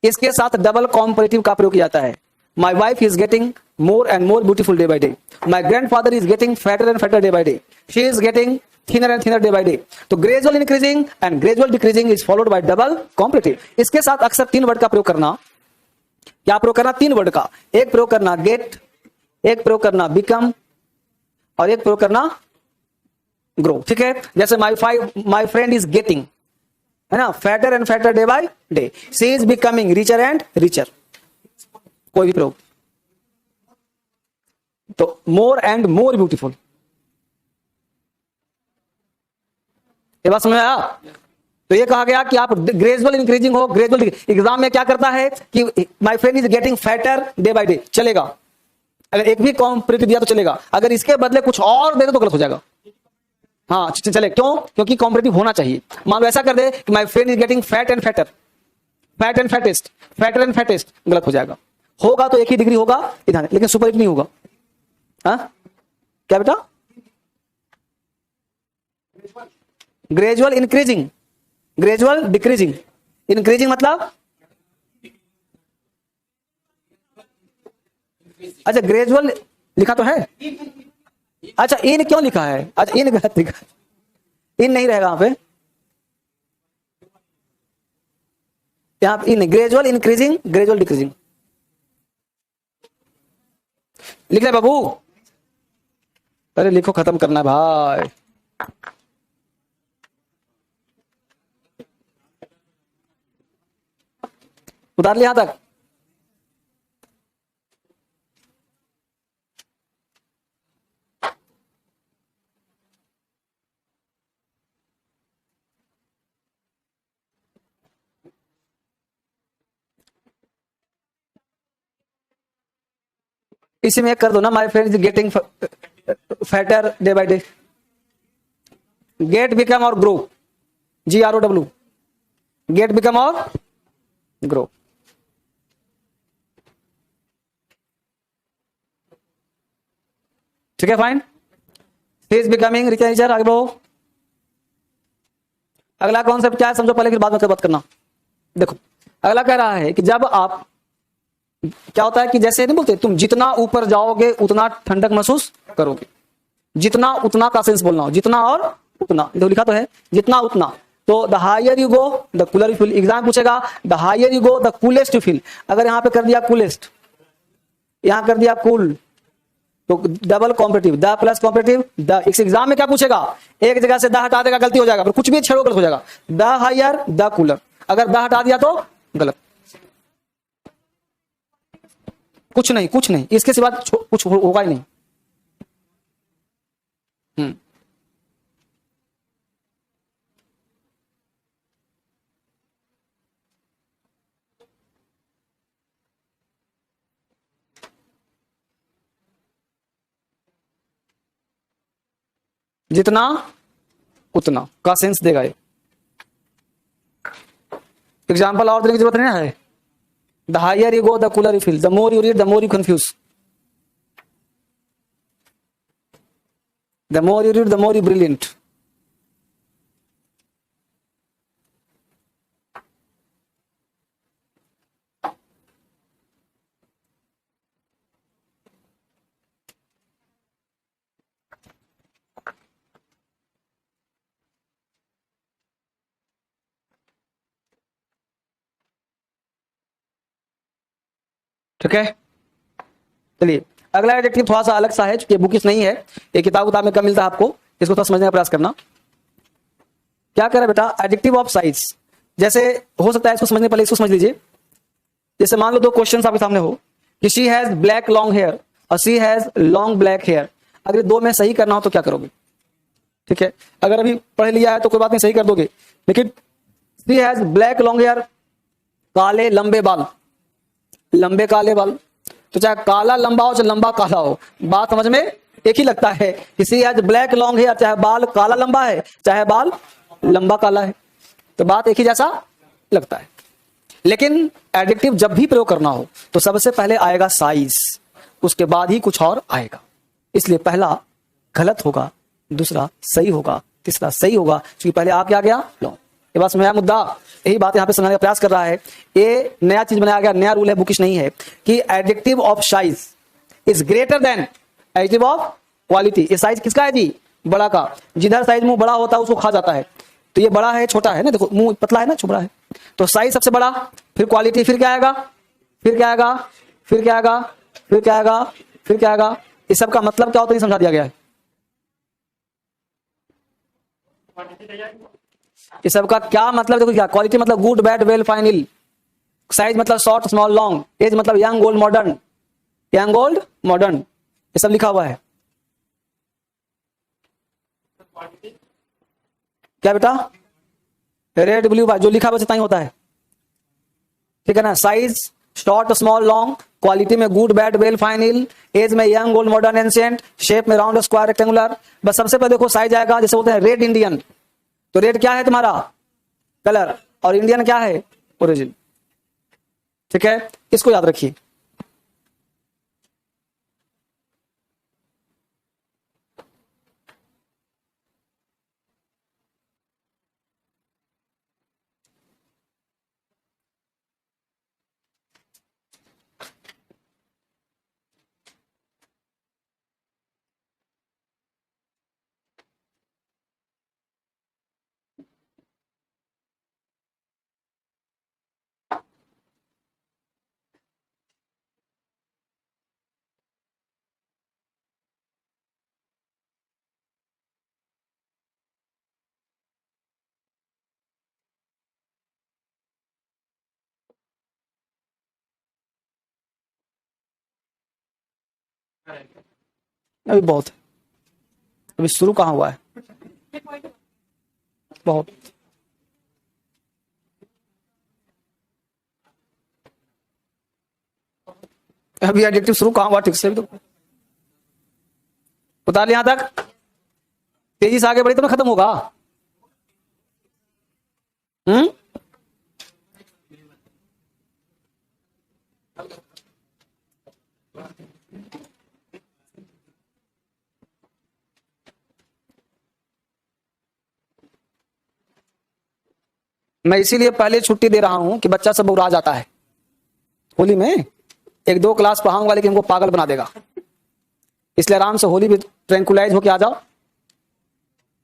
A: इसके साथ डबल कॉम्परेटिव का प्रयोग किया जाता है। My wife is getting more and more beautiful day by day. My grandfather is getting fatter and fatter day by day. She is getting thinner and thinner day by day. तो gradual increasing and gradual decreasing is followed by double comparative. इसके साथ अक्सर 3 वर्ड का प्रयोग करना। क्या प्रयोग करना? 3 वर्ड का। एक प्रयोग करना get, एक प्रयोग करना become, और एक प्रयोग करना grow। ठीक है? जैसे my friend is getting, है ना, fatter and fatter day by day. She is becoming richer and richer. कोई भी प्रयोग। तो मोर एंड मोर ब्यूटीफुल, ये बात समझ में आया? तो ये कहा गया कि आप ग्रेजुअल इंक्रीजिंग हो, ग्रेजुअल। एग्जाम में क्या करता है कि my friend is getting fatter day by day, चलेगा। अगर एक भी कॉम्पिटिटिव दिया तो चलेगा, अगर इसके बदले कुछ और दे दो तो गलत हो जाएगा। हाँ चले, क्यों? क्योंकि कॉम्पिटिटिव होना चाहिए। मान लो ऐसा कर दे कि my friend is getting fat and fatter, fat and fattest, fatter and fattest, गलत हो जाएगा। होगा तो एक ही डिग्री होगा इधर, लेकिन सुपर हिट नहीं होगा। हाँ क्या बेटा? Gradual increasing, gradual decreasing. Increasing मतलब, अच्छा ग्रेजुअल लिखा तो है, अच्छा इन क्यों लिखा है? अच्छा इन गलत लिखा, इन नहीं रहेगा यहाँ पे, यहाँ पे इन। ग्रेजुअल इंक्रीजिंग, ग्रेजुअल डिक्रीजिंग लिख रहे बाबू। अरे लिखो, खत्म करना है भाई। उतार लिया यहां तक? इसी में कर दो ना, my friend is getting fatter day by day. Get become और ग्रो, GROW, गेट बिकम और ग्रो। ठीक है fine. He is becoming richer, आगे बढ़ो। अगला कॉन्सेप्ट क्या है समझो पहले, फिर बाद में बात करना। देखो अगला कह रहा है कि जब आप, क्या होता है कि जैसे नहीं बोलते, तुम जितना ऊपर जाओगे उतना ठंडक महसूस करोगे। जितना उतना का सेंस बोलना हो, जितना और उतना, तो लिखा तो है जितना उतना। तो the higher you go the cooler you feel. Exam पूछेगा the higher you go the coolest you feel. अगर यहां पे कर दिया कूलेस्ट, यहां कर दिया कूल, तो double competitive, the plus competitive the. इस एग्जाम में क्या पूछेगा, एक जगह से द हटा देगा, गलती हो जाएगा, पर कुछ भी छेड़ो गलत हो जाएगा। द हायर द कूलर, अगर द हटा दिया तो गलत। कुछ नहीं, कुछ नहीं, इसके सिवा कुछ होगा ही नहीं। जितना उतना का सेंस देगा ये। एग्जाम्पल और देने की जरूरत नहीं है। The higher you go the cooler you feel, the more you read the more you confuse, the more you read the more you brilliant. ठीक है, चलिए अगला एडजेक्टिव थोड़ा सा अलग सा है, ये बुकिश नहीं है, ये किताब में कम मिलता है आपको, इसको थोड़ा समझने का प्रयास करना। क्या कह रहा है बेटा, एडजेक्टिव ऑफ साइज। जैसे हो सकता है इसको समझने पहले इसको समझ लीजिए। जैसे मान लो दो क्वेश्चन आपके सामने हो कि she has black long hair और she has long black hair. अगर दो में सही करना हो तो क्या करोगे? ठीक है, अगर अभी पढ़ लिया है तो कोई बात नहीं, सही कर दोगे। लेकिन she has black long hair, काले लंबे बाल, लंबे काले बाल, तो चाहे काला लंबा हो चाहे लंबा काला हो, बात समझ में एक ही लगता है। किसी आज ब्लैक लॉन्ग हेयर, चाहे बाल काला लंबा है चाहे बाल लंबा काला है, तो बात एक ही जैसा लगता है। लेकिन एडजेक्टिव जब भी प्रयोग करना हो तो सबसे पहले आएगा साइज, उसके बाद ही कुछ और आएगा। इसलिए पहला गलत होगा, दूसरा सही होगा, तीसरा सही होगा, क्योंकि पहले आ क्या गया लॉन्ग। ये बात समझ मुद्दा, यही बात यहाँ पे समझाने का प्रयास कर रहा है। ये नया चीज बनाया गया, नया रूल है, बुकिश नहीं है, कि adjective of size is greater than adjective of quality. ये साइज किसका है जी? बड़ा का। जिधर साइज मुंह बड़ा होता है उसको खा जाता है, तो ये बड़ा है छोटा है ना, देखो मुंह पतला है ना छोटा है, तो साइज सबसे बड़ा, फिर क्वालिटी, फिर क्या आएगा, फिर क्या आएगा, फिर क्या आएगा, फिर क्या आएगा, फिर क्या आएगा। इस सब का मतलब क्या होता है समझा दिया गया है। इस सब का क्या मतलब देखो, क्या क्वालिटी मतलब गुड बैड वेल फाइन इल, साइज मतलब शॉर्ट स्मॉल लॉन्ग, एज मतलब young old modern, young old modern, ये सब लिखा हुआ है। क्या बेटा? रेड ब्लू जो लिखा बस इतना ही होता है, ठीक है ना। Size short small long, quality में गुड बैड वेल फाइन इल, एज में young old modern ancient, shape में राउंड स्क्वायर रेक्टेंगुलर। बस सबसे पहले देखो साइज आएगा, जैसे बोलते हैं रेड इंडियन, तो रेड क्या है तुम्हारा? कलर, और इंडियन क्या है? ओरिजिन, ठीक है, इसको याद रखिए। अभी बहुत, अभी शुरू कहाँ हुआ है? बहुत। अभी एडजेक्टिव शुरू कहाँ हुआ ठीक से? तो उतार लिया यहां तक, तेजी से आगे बढ़ी तो ना खत्म होगा। हम्म, मैं इसीलिए पहले छुट्टी दे रहा हूं कि बच्चा सब उड़ा जाता है होली में। एक दो क्लास पढ़ाऊंगा लेकिन हमको पागल बना देगा, इसलिए आराम से होली भी ट्रैंकुलाइज होके आ जाओ,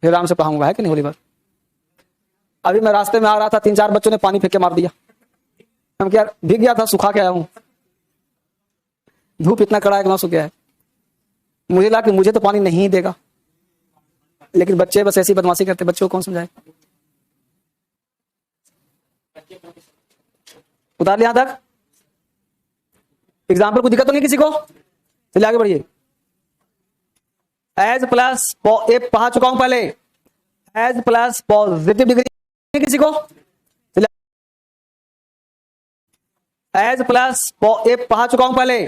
A: फिर आराम से पढ़ाऊंगा, है कि नहीं? होली भर अभी मैं रास्ते में आ रहा था, 3-4 बच्चों ने पानी फेंक के मार दिया। हम क्या, भीग गया था, सुखा के आया हूं, धूप इतना कड़ा है कि ना सूख गया है। मुझे लगा कि मुझे तो पानी नहीं देगा, लेकिन बच्चे बस ऐसी बदमाशी करते, बच्चों को कौन समझाए। उतार लिया यहां तक, एग्जाम्पल को दिक्कत तो नहीं किसी को? चलिए आगे बढ़िए। एज प्लस पढ़ा चुका हूं पहले, एज प्लस पॉजिटिव डिग्री किसी को? एज प्लस पढ़ा चुका हूं पहले,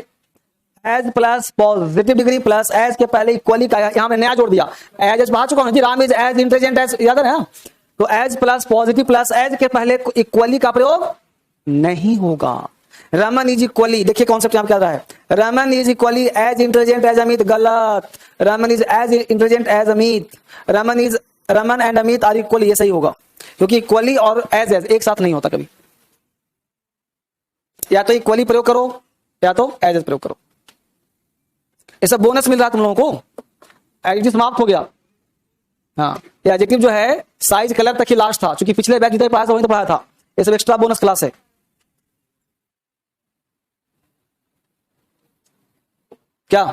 A: as plus positive degree plus as के पहले इक्वली का यहां मैं नया जोड़ दिया। एज पढ़ा चुका हूं जी, Ram is as intelligent as, याद है ना? तो as plus positive plus as के पहले इक्वली का प्रयोग नहीं होगा। रमन इज इक्वली, देखिए कॉन्सेप्ट यहां क्या रहा है, Raman is equally as intelligent as Amit, गलत। Raman is as intelligent as Amit, Raman and Amit are equally, ये सही होगा, क्योंकि इक्वली और एज एक साथ नहीं होता कभी। या तो इक्वली प्रयोग करो या तो एज प्रयोग करो। ये सब बोनस मिल रहा है तुम लोगों को, एडजेक्टिव समाप्त हो गया। हाँ, ये एडजेक्टिव जो है साइज कलर तक ही लास्ट था, क्योंकि पिछले बैच जितना पढ़ाया था वही तो पढ़ाया था, ये सब एक्स्ट्रा बोनस क्लास है। क्या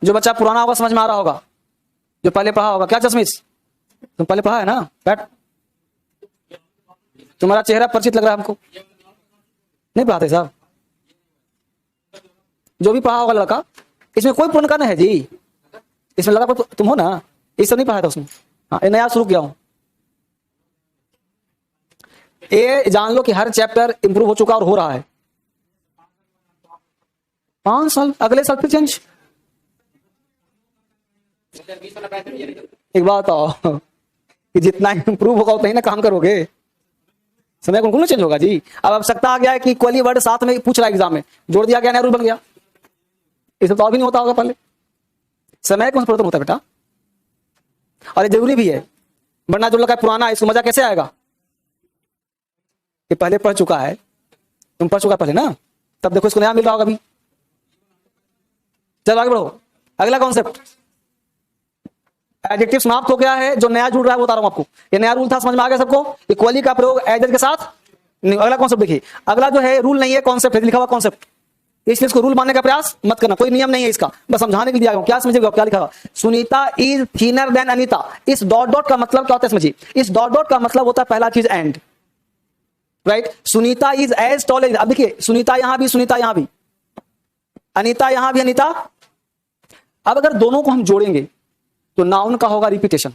A: जो बच्चा पुराना होगा समझ में आ रहा होगा, जो पहले पढ़ा होगा? क्या चश्मिश, तुम पहले पढ़ा है ना? बैठ, तुम्हारा चेहरा परिचित लग रहा है हमको, नहीं पढ़ाते साहब? जो भी पढ़ा होगा लड़का, इसमें कोई पुण्य का नहीं है जी, इसमें लगा तुम हो ना, ये सब नहीं पढ़ा था उसमें। हाँ, ये नया शुरू किया हूं। ये जान लो कि हर चैप्टर इंप्रूव हो चुका और हो रहा है। 5 साल, अगले साल फिर चेंज। एक बात आओ कि जितना इंप्रूव होगा उतना ही ना काम करोगे, समय कौन चेंज होगा जी। अब आवश्यकता आ गया है कि इक्वली वर्ड साथ में पूछ रहा है एग्जाम में, जोड़ दिया गया, नया रूल बन गया। इसमें तो और भी नहीं होता होगा पहले, समय कौन परिवर्तन होता है बेटा, और ये जरूरी भी है, वरना जो लगा पुराना इसको मजा कैसे आएगा? ये पहले पढ़ चुका है, तुम पढ़ चुका पहले ना, तब देखो इसको नया मिल रहा होगा अभी। चलो आगे बढ़ो, अगला कॉन्सेप्ट। एडजेक्टिव समाप्त हो गया है, जो नया जुड़ रहा है वो बता रहा हूं आपको। ये नया रूल था, समझ में आ गया सबको? इक्वली का प्रयोग एज के साथ नहीं। अगला कॉन्सेप्ट देखिए, अगला जो है रूल नहीं है, कॉन्सेप्ट है, लिखा हुआ कॉन्सेप्ट, इसलिए इसको रूल मानने का प्रयास मत करना, कोई नियम नहीं है इसका, बस समझाने के लिए आया हूं। क्या समझिएगा, क्या लिखा हुआ? Sunita is thinner than Anita. इस डॉट डॉट का मतलब क्या होता है समझिए, इस डॉट डॉट का मतलब होता है पहला चीज and, right? Sunita is as tall as, अब देखिए सुनीता यहां भी, सुनीता यहां भी, अनीता यहां भी, अनीता। अब अगर दोनों को हम जोड़ेंगे तो नाउन का होगा रिपीटेशन,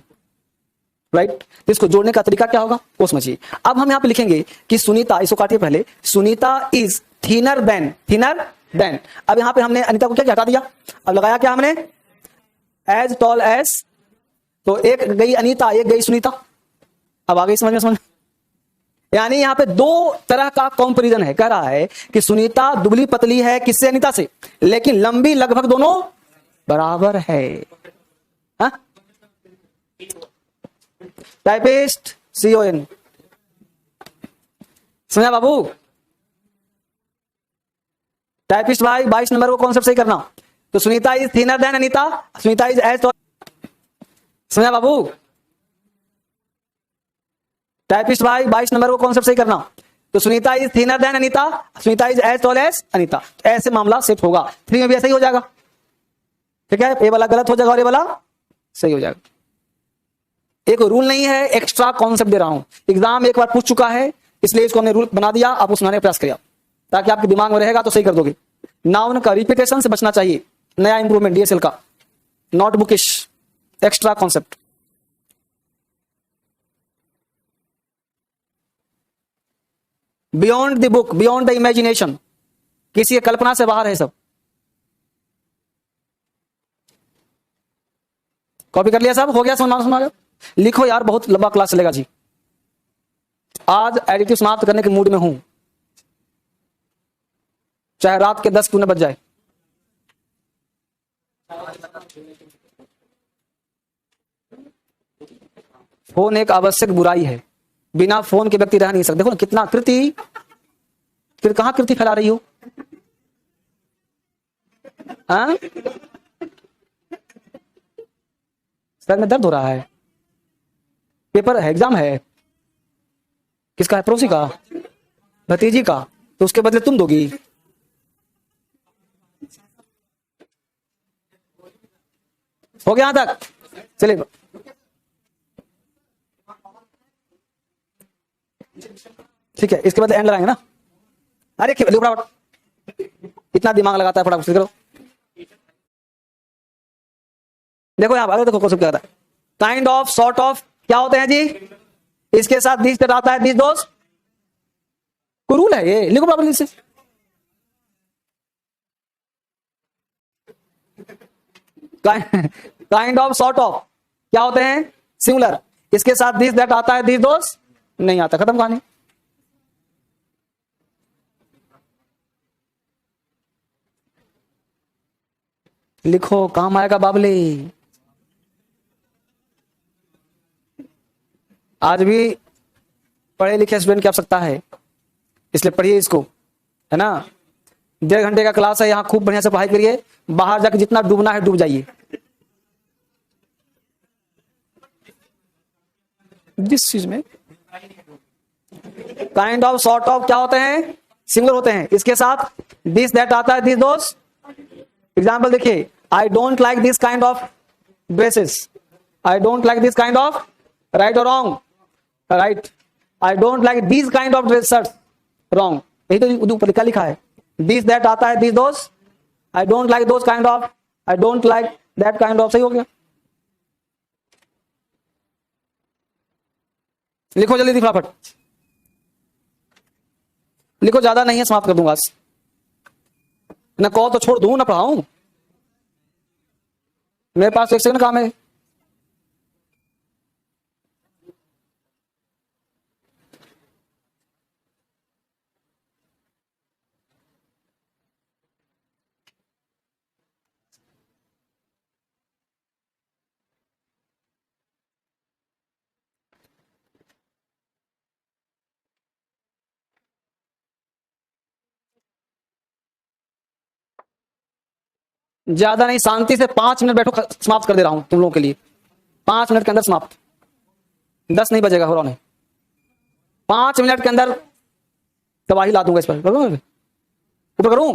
A: राइट। तो इसको जोड़ने का तरीका क्या होगा वो समझिए। अब हम यहाँ पे लिखेंगे कि सुनीता, इसको काटिए पहले, सुनीता इज थिनर देन। अब यहाँ पे हमने अनीता को क्या हटा दिया, अब लगाया क्या हमने, एज टॉल एज, तो एक गई अनीता, एक गई सुनीता। अब आ गई समझ में? यानी यहाँ पे दो तरह का कंपैरिजन है। कह रहा है कि सुनीता दुबली पतली है किससे, अनीता से, लेकिन लंबी लगभग दोनों बराबर है। हा? टाइपिस्ट CON, समझा बाबू? टाइपिस्ट भाई 22 नंबर को कॉन्सेप्ट सही करना। तो Sunita is thinner than Anita, Sunita is as tall, समझा बाबू? टाइपिस्ट भाई 22 नंबर को कॉन्सेप्ट सही करना। तो Sunita is thinner than Anita, Sunita is as tall as Anita. ऐसे मामला सेट होगा। 3 में भी ऐसा ही हो जाएगा, ठीक है? ये वाला गलत हो जाएगा और ये वाला सही हो जाएगा। एक रूल नहीं है, एक्स्ट्रा कॉन्सेप्ट दे रहा हूं। एग्जाम एक बार पूछ चुका है, इसलिए इसको हमने रूल बना दिया, आप उसको सुनाने का प्रयास करिए ताकि आपके दिमाग में रहेगा तो सही कर दोगे। नाउन का रिपीटेशन से बचना चाहिए, नया इंप्रूवमेंट DSL का, not bookish, extra concept. Beyond the book, beyond the imagination, किसी कल्पना से बाहर है सब। कॉपी कर लिया सब? हो गया? सुना लिखो यार, बहुत लंबा क्लास चलेगा जी। आज एडिटिव समाप्त करने के मूड में हूं, चाहे रात के 10 क्यों न बज जाए। फोन एक आवश्यक बुराई है, बिना फोन के व्यक्ति रह नहीं सकते। देखो ना कितना कहां कृति फैला रही हो। हाँ? सर में दर्द हो रहा है, पेपर है, एग्जाम है। किसका है? पड़ोसी का, भतीजी का, तो उसके बदले तुम दोगी। हो गया यहां तक? चलिए ठीक है, इसके बदले एंड लगाएंगे ना। अरे फटाफट, इतना दिमाग लगाता है, फटाफट करो। देखो यहां देखो कॉन्सेप्ट क्या होता है। काइंड ऑफ, सॉर्ट ऑफ क्या होते हैं जी? इसके साथ दिस आता है, दिस दोस्त, कोई रूल है ये, लिखो प्रॉपर्ली से। काइंड ऑफ, सॉर्ट ऑफ क्या होते हैं? सिंगुलर। इसके साथ दिस दैट आता है, दिस दोस्त नहीं आता, खत्म कहानी। लिखो, काम आएगा बाबले। आज भी पढ़े लिखे स्टूडेंट की आवश्यकता है, इसलिए पढ़िए इसको, है ना। 1.5 घंटे का क्लास है, यहाँ खूब बढ़िया से पढ़ाई करिए, बाहर जाकर जितना डूबना है डूब जाइए। जिस चीज में काइंड ऑफ, सॉर्ट ऑफ क्या होते हैं? सिंगुलर होते हैं। इसके साथ दिस दैट आता है, दिस दोस्त। एग्जाम्पल देखिए, I don't like this kind of dresses, I don't like this kind of, right और wrong? Right. I don't like this kind of dress shirt, wrong. यही तो ऊपर लिखा है। दिस दैट आता है, दिस दोस्त। आई don't like those kind of, I don't like that kind of, सही हो गया। लिखो जल्दी फटाफट, लिखो, ज्यादा नहीं है, समाप्त कर दूंगा आज। ना कहो तो छोड़ दूं, ना पढ़ाऊं, मेरे पास 1 सेकंड काम है। ज्यादा नहीं, शांति से 5 मिनट बैठो, समाप्त कर दे रहा हूं तुम लोगों के लिए। 5 मिनट के अंदर समाप्त, 10 नहीं बजेगा, हो रहा नहीं। 5 मिनट के अंदर तबाही ला दूंगा इस पर, ऊपर करूं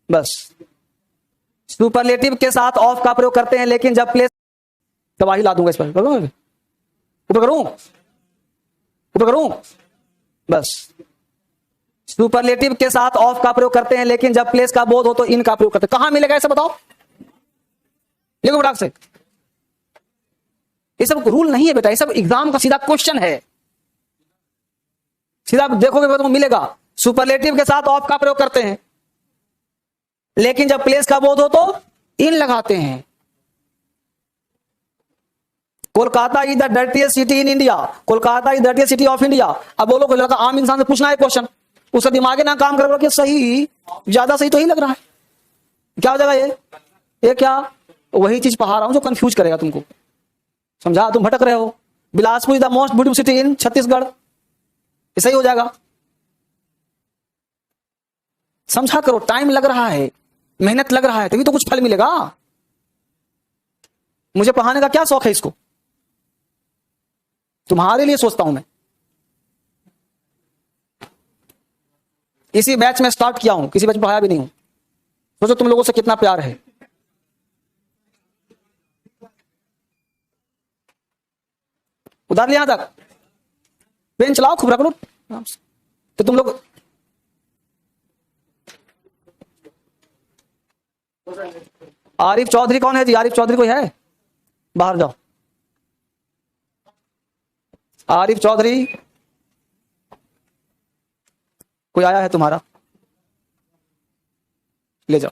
A: बस। सुपरलेटिव के साथ ऑफ का प्रयोग करते हैं, लेकिन जब प्लेस, तबाही ला दूंगा इस पर, ऊपर करूं बस। सुपरलेटिव के साथ ऑफ का प्रयोग करते हैं, लेकिन जब प्लेस का बोध हो तो इन का प्रयोग करते हैं। कहां मिलेगा ऐसा बताओ, लिखो फटाक से। ये सब रूल नहीं है बेटा, ये सब एग्जाम का सीधा क्वेश्चन है, सीधा आप देखोगे तो मिलेगा। सुपरलेटिव के साथ ऑफ का प्रयोग करते हैं, लेकिन जब प्लेस का बोध हो तो इन लगाते हैं। Kolkata is the dirtiest city in India, Kolkata is dirtiest city of India. अब बोलो कोई लड़का आम इंसान से पूछना है क्वेश्चन, उसका दिमाग ना काम कर, सही ज्यादा सही तो ही लग रहा है, क्या हो जाएगा ये क्या, वही चीज पढ़ा रहा हूं जो कंफ्यूज करेगा तुमको, समझा, तुम भटक रहे हो। Bilaspur is the most beautiful city in Chhattisgarh, सही हो जाएगा। समझा करो, टाइम लग रहा है, मेहनत लग रहा है, तभी तो कुछ फल मिलेगा। मुझे पढ़ाने का क्या शौक है, इसको तुम्हारे लिए सोचता हूं मैं। इसी बैच में स्टार्ट किया हूं, किसी बैच में पढ़ाया भी नहीं हूं। सोचो तुम लोगों से कितना प्यार है। उधार लिया तक पेन चलाओ, खूब रख लो। तो तुम लोग आरिफ चौधरी कौन है जी? आरिफ चौधरी कोई है? बाहर जाओ। आरिफ चौधरी कोई आया है तुम्हारा? ले जाओ।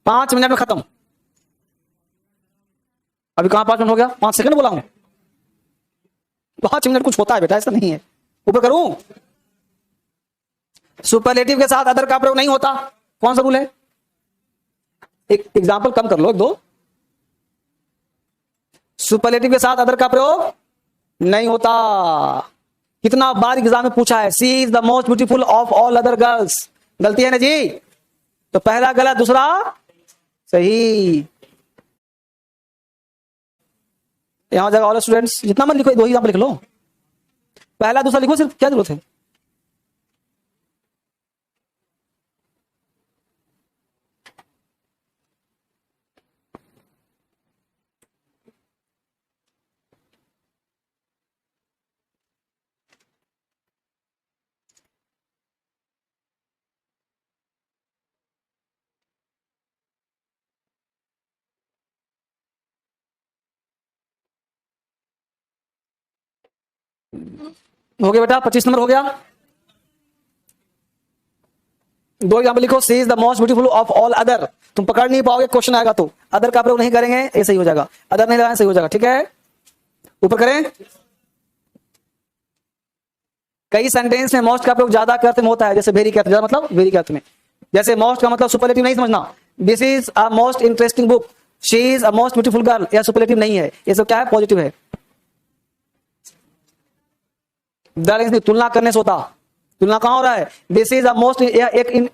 A: पांच मिनट में खत्म। अभी कहां 5 मिनट हो गया? 5 सेकंड बोला हूं। 5 मिनट कुछ होता है बेटा, ऐसा नहीं है। ऊपर करूं? सुपरलेटिव के साथ अदर का प्रयोग नहीं होता। कौन सा रूल है? एक एग्जाम्पल कम कर लो, 2। सुपरलेटिव के साथ अदर का प्रयोग नहीं होता। कितना बार एग्जाम में पूछा है, she is the most beautiful of all other girls. गलती है ना जी? तो पहला गलत, दूसरा सही। यहां जगह ऑल स्टूडेंट्स जितना मत लिखो, 2 ही एग्जाम्पल लिख लो। पहला दूसरा लिखो, सिर्फ क्या जरूरत है? हो गया बेटा, 25 नंबर हो गया। 2 एग्जाम्पल लिखो, she is the most beautiful of all other. तुम पकड़ नहीं पाओगे, क्वेश्चन आएगा तो अदर का प्रयोग नहीं करेंगे, ये सही हो जाएगा। अदर नहीं लगाएंगे, सही हो जाएगा। ठीक है, ऊपर करें। कई सेंटेंस में मोस्ट का प्रयोग ज्यादा के अर्थ में होता है, जैसे वेरी के अर्थ, ज्यादा मतलब वेरी के अर्थ में। जैसे मोस्ट का मतलब सुपरलेटिव नहीं समझना। This is a most interesting book, she is a most beautiful girl, यह सुपरलेटिव नहीं है, ये सब क्या है? पॉजिटिव है। तुलना करने से होता। तुलना कहां हो रहा है? दिस इज अ मोस्ट, एक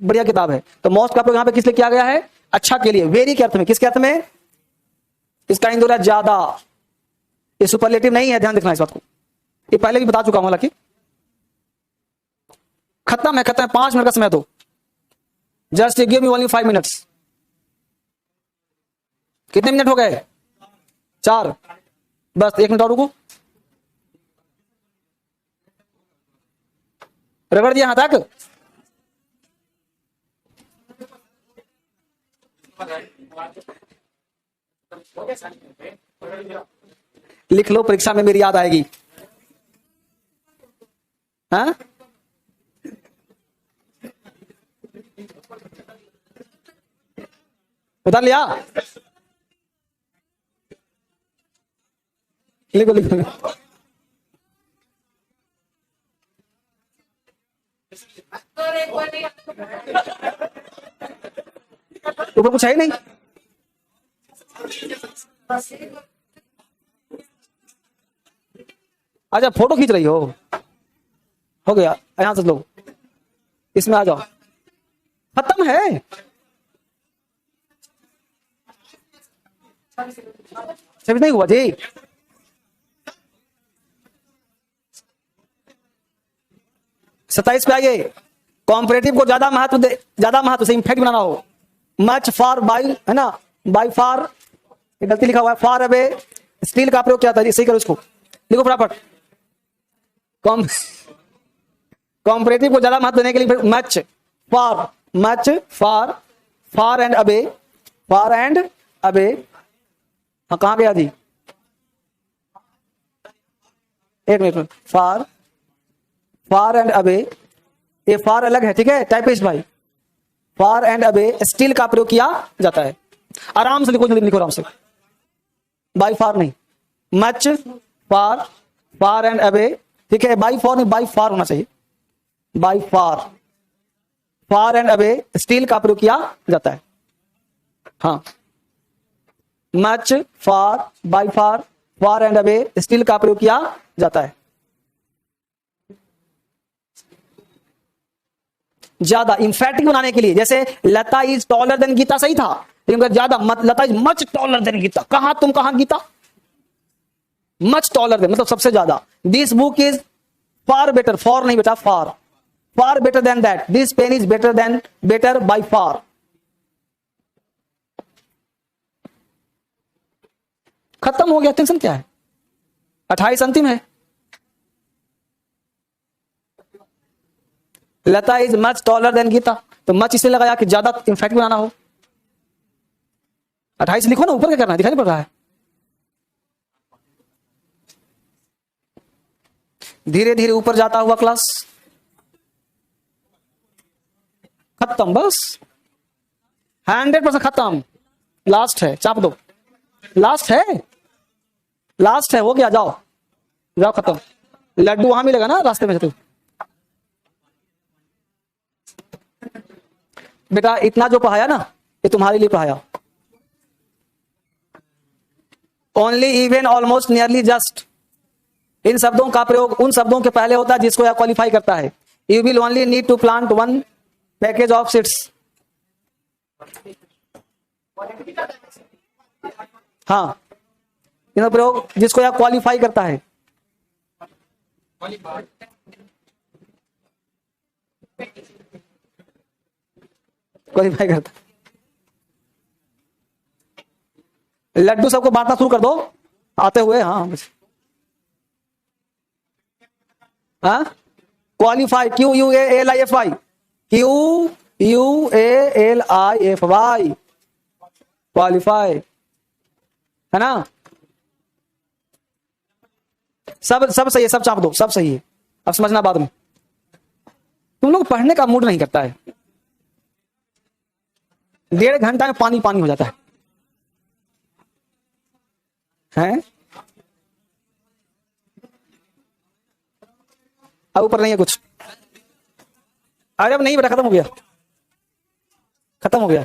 A: बढ़िया किताब है, तो मोस्ट का प्रयोग यहां पे किस लिए किया गया है? अच्छा के लिए। वेरी के अर्थ में, किसके अर्थ में? इसका इंदु है ज्यादा, ये सुपरलेटिव नहीं है, ध्यान रखना इस बात को। ये पहले भी बता चुका हूं हालांकि। खत्म है, खत्म है। 5 मिनट का समय दो, just give me only 5 minutes. कितने मिनट हो गए? 4। बस 1 मिनट और रुको। रगड़ दिया यहां तक। लिख लो, परीक्षा में मेरी याद आएगी। हाँ, बता लिया। लिखो लिखो। ऊपर कुछ है नहीं। अच्छा, फोटो खींच रही हो गया। यहां से लो, इसमें आ जाओ। खत्म है। सभी नहीं हुआ जी। सत्ताईस पे आइए। कॉम्परेटिव को ज्यादा महत्व से इम्फेक्ट बनाना हो। मच, फार, बाई, है ना, बाई फार, गलती लिखा हुआ है, फार अवे। स्टील का प्रयोग क्या था? सही करो इसको, लिखो फटाफट। कॉम्परेटिव को ज्यादा महत्व देने के लिए मच, फार, फार एंड अबे, फार एंड अबे, हाँ कहां गया जी, एक मिनट, फार, फार एंड अबे, ये फार अलग है, ठीक है टाइपिस्ट भाई, फार एंड अबे स्टिल का प्रयोग किया जाता है। आराम से लिखो, जल्दी लिखो आराम से, बाई फार नहीं, मच, फार, फार एंड अबे, ठीक है, बाई फॉर नहीं, बाई फार होना चाहिए, बाई फार, फार एंड अबे स्टिल का प्रयोग किया जाता है। हाँ, much, far, by far, far and अबे स्टिल का प्रयोग किया जाता है। ज्यादा इंफैक्टिक बनाने के लिए, जैसे Lata is taller than Geeta, सही था, लेकिन ज्यादा Lata is much taller than Geeta, कहा तुम, कहा गीता, मच टॉलर देन मतलब सबसे ज्यादा। This book is far better, for नहीं बेटा, far, far better than that, this pen is better than, better by far. खत्म हो गया, टेंशन क्या है, 28 अंतिम है। Lata is much taller than Geeta, तो मच इसलिए लगाया कि ज्यादा इंफैक्ट बनाना हो। 28 लिखो ना, ऊपर क्या करना है, दिखाई नहीं पड़ रहा है। धीरे धीरे ऊपर जाता हुआ क्लास, खत्म बस, 100% खत्म, लास्ट है, चाप दो, लास्ट है, लास्ट है, हो गया, जाओ जाओ, खत्म। लड्डू वहां मिलेगा ना रास्ते में, बेटा इतना जो पढ़ाया ना, ये तुम्हारे लिए पढ़ाया। Only, even, almost, nearly, just, इन शब्दों का प्रयोग उन शब्दों के पहले होता है जिसको यह क्वालिफाई करता है। You will only need to plant one package of seeds. हाँ, इन प्रयोग जिसको यह क्वालिफाई करता है। क्वालिफाई करता, लड्डू सबको बांटना शुरू कर दो आते हुए। हाँ हाँ, qualify, Q U A L I F Y, Q U A L I F Y, qualify, है ना। सब सब सही है, सब चाप दो, सब सही है, अब समझना बाद में। तुम लोग पढ़ने का मूड नहीं करता है, 1.5 घंटा में पानी पानी हो जाता है, हैं? अब ऊपर नहीं है कुछ, अरे अब नहीं बेटा, खत्म हो गया, खत्म हो गया।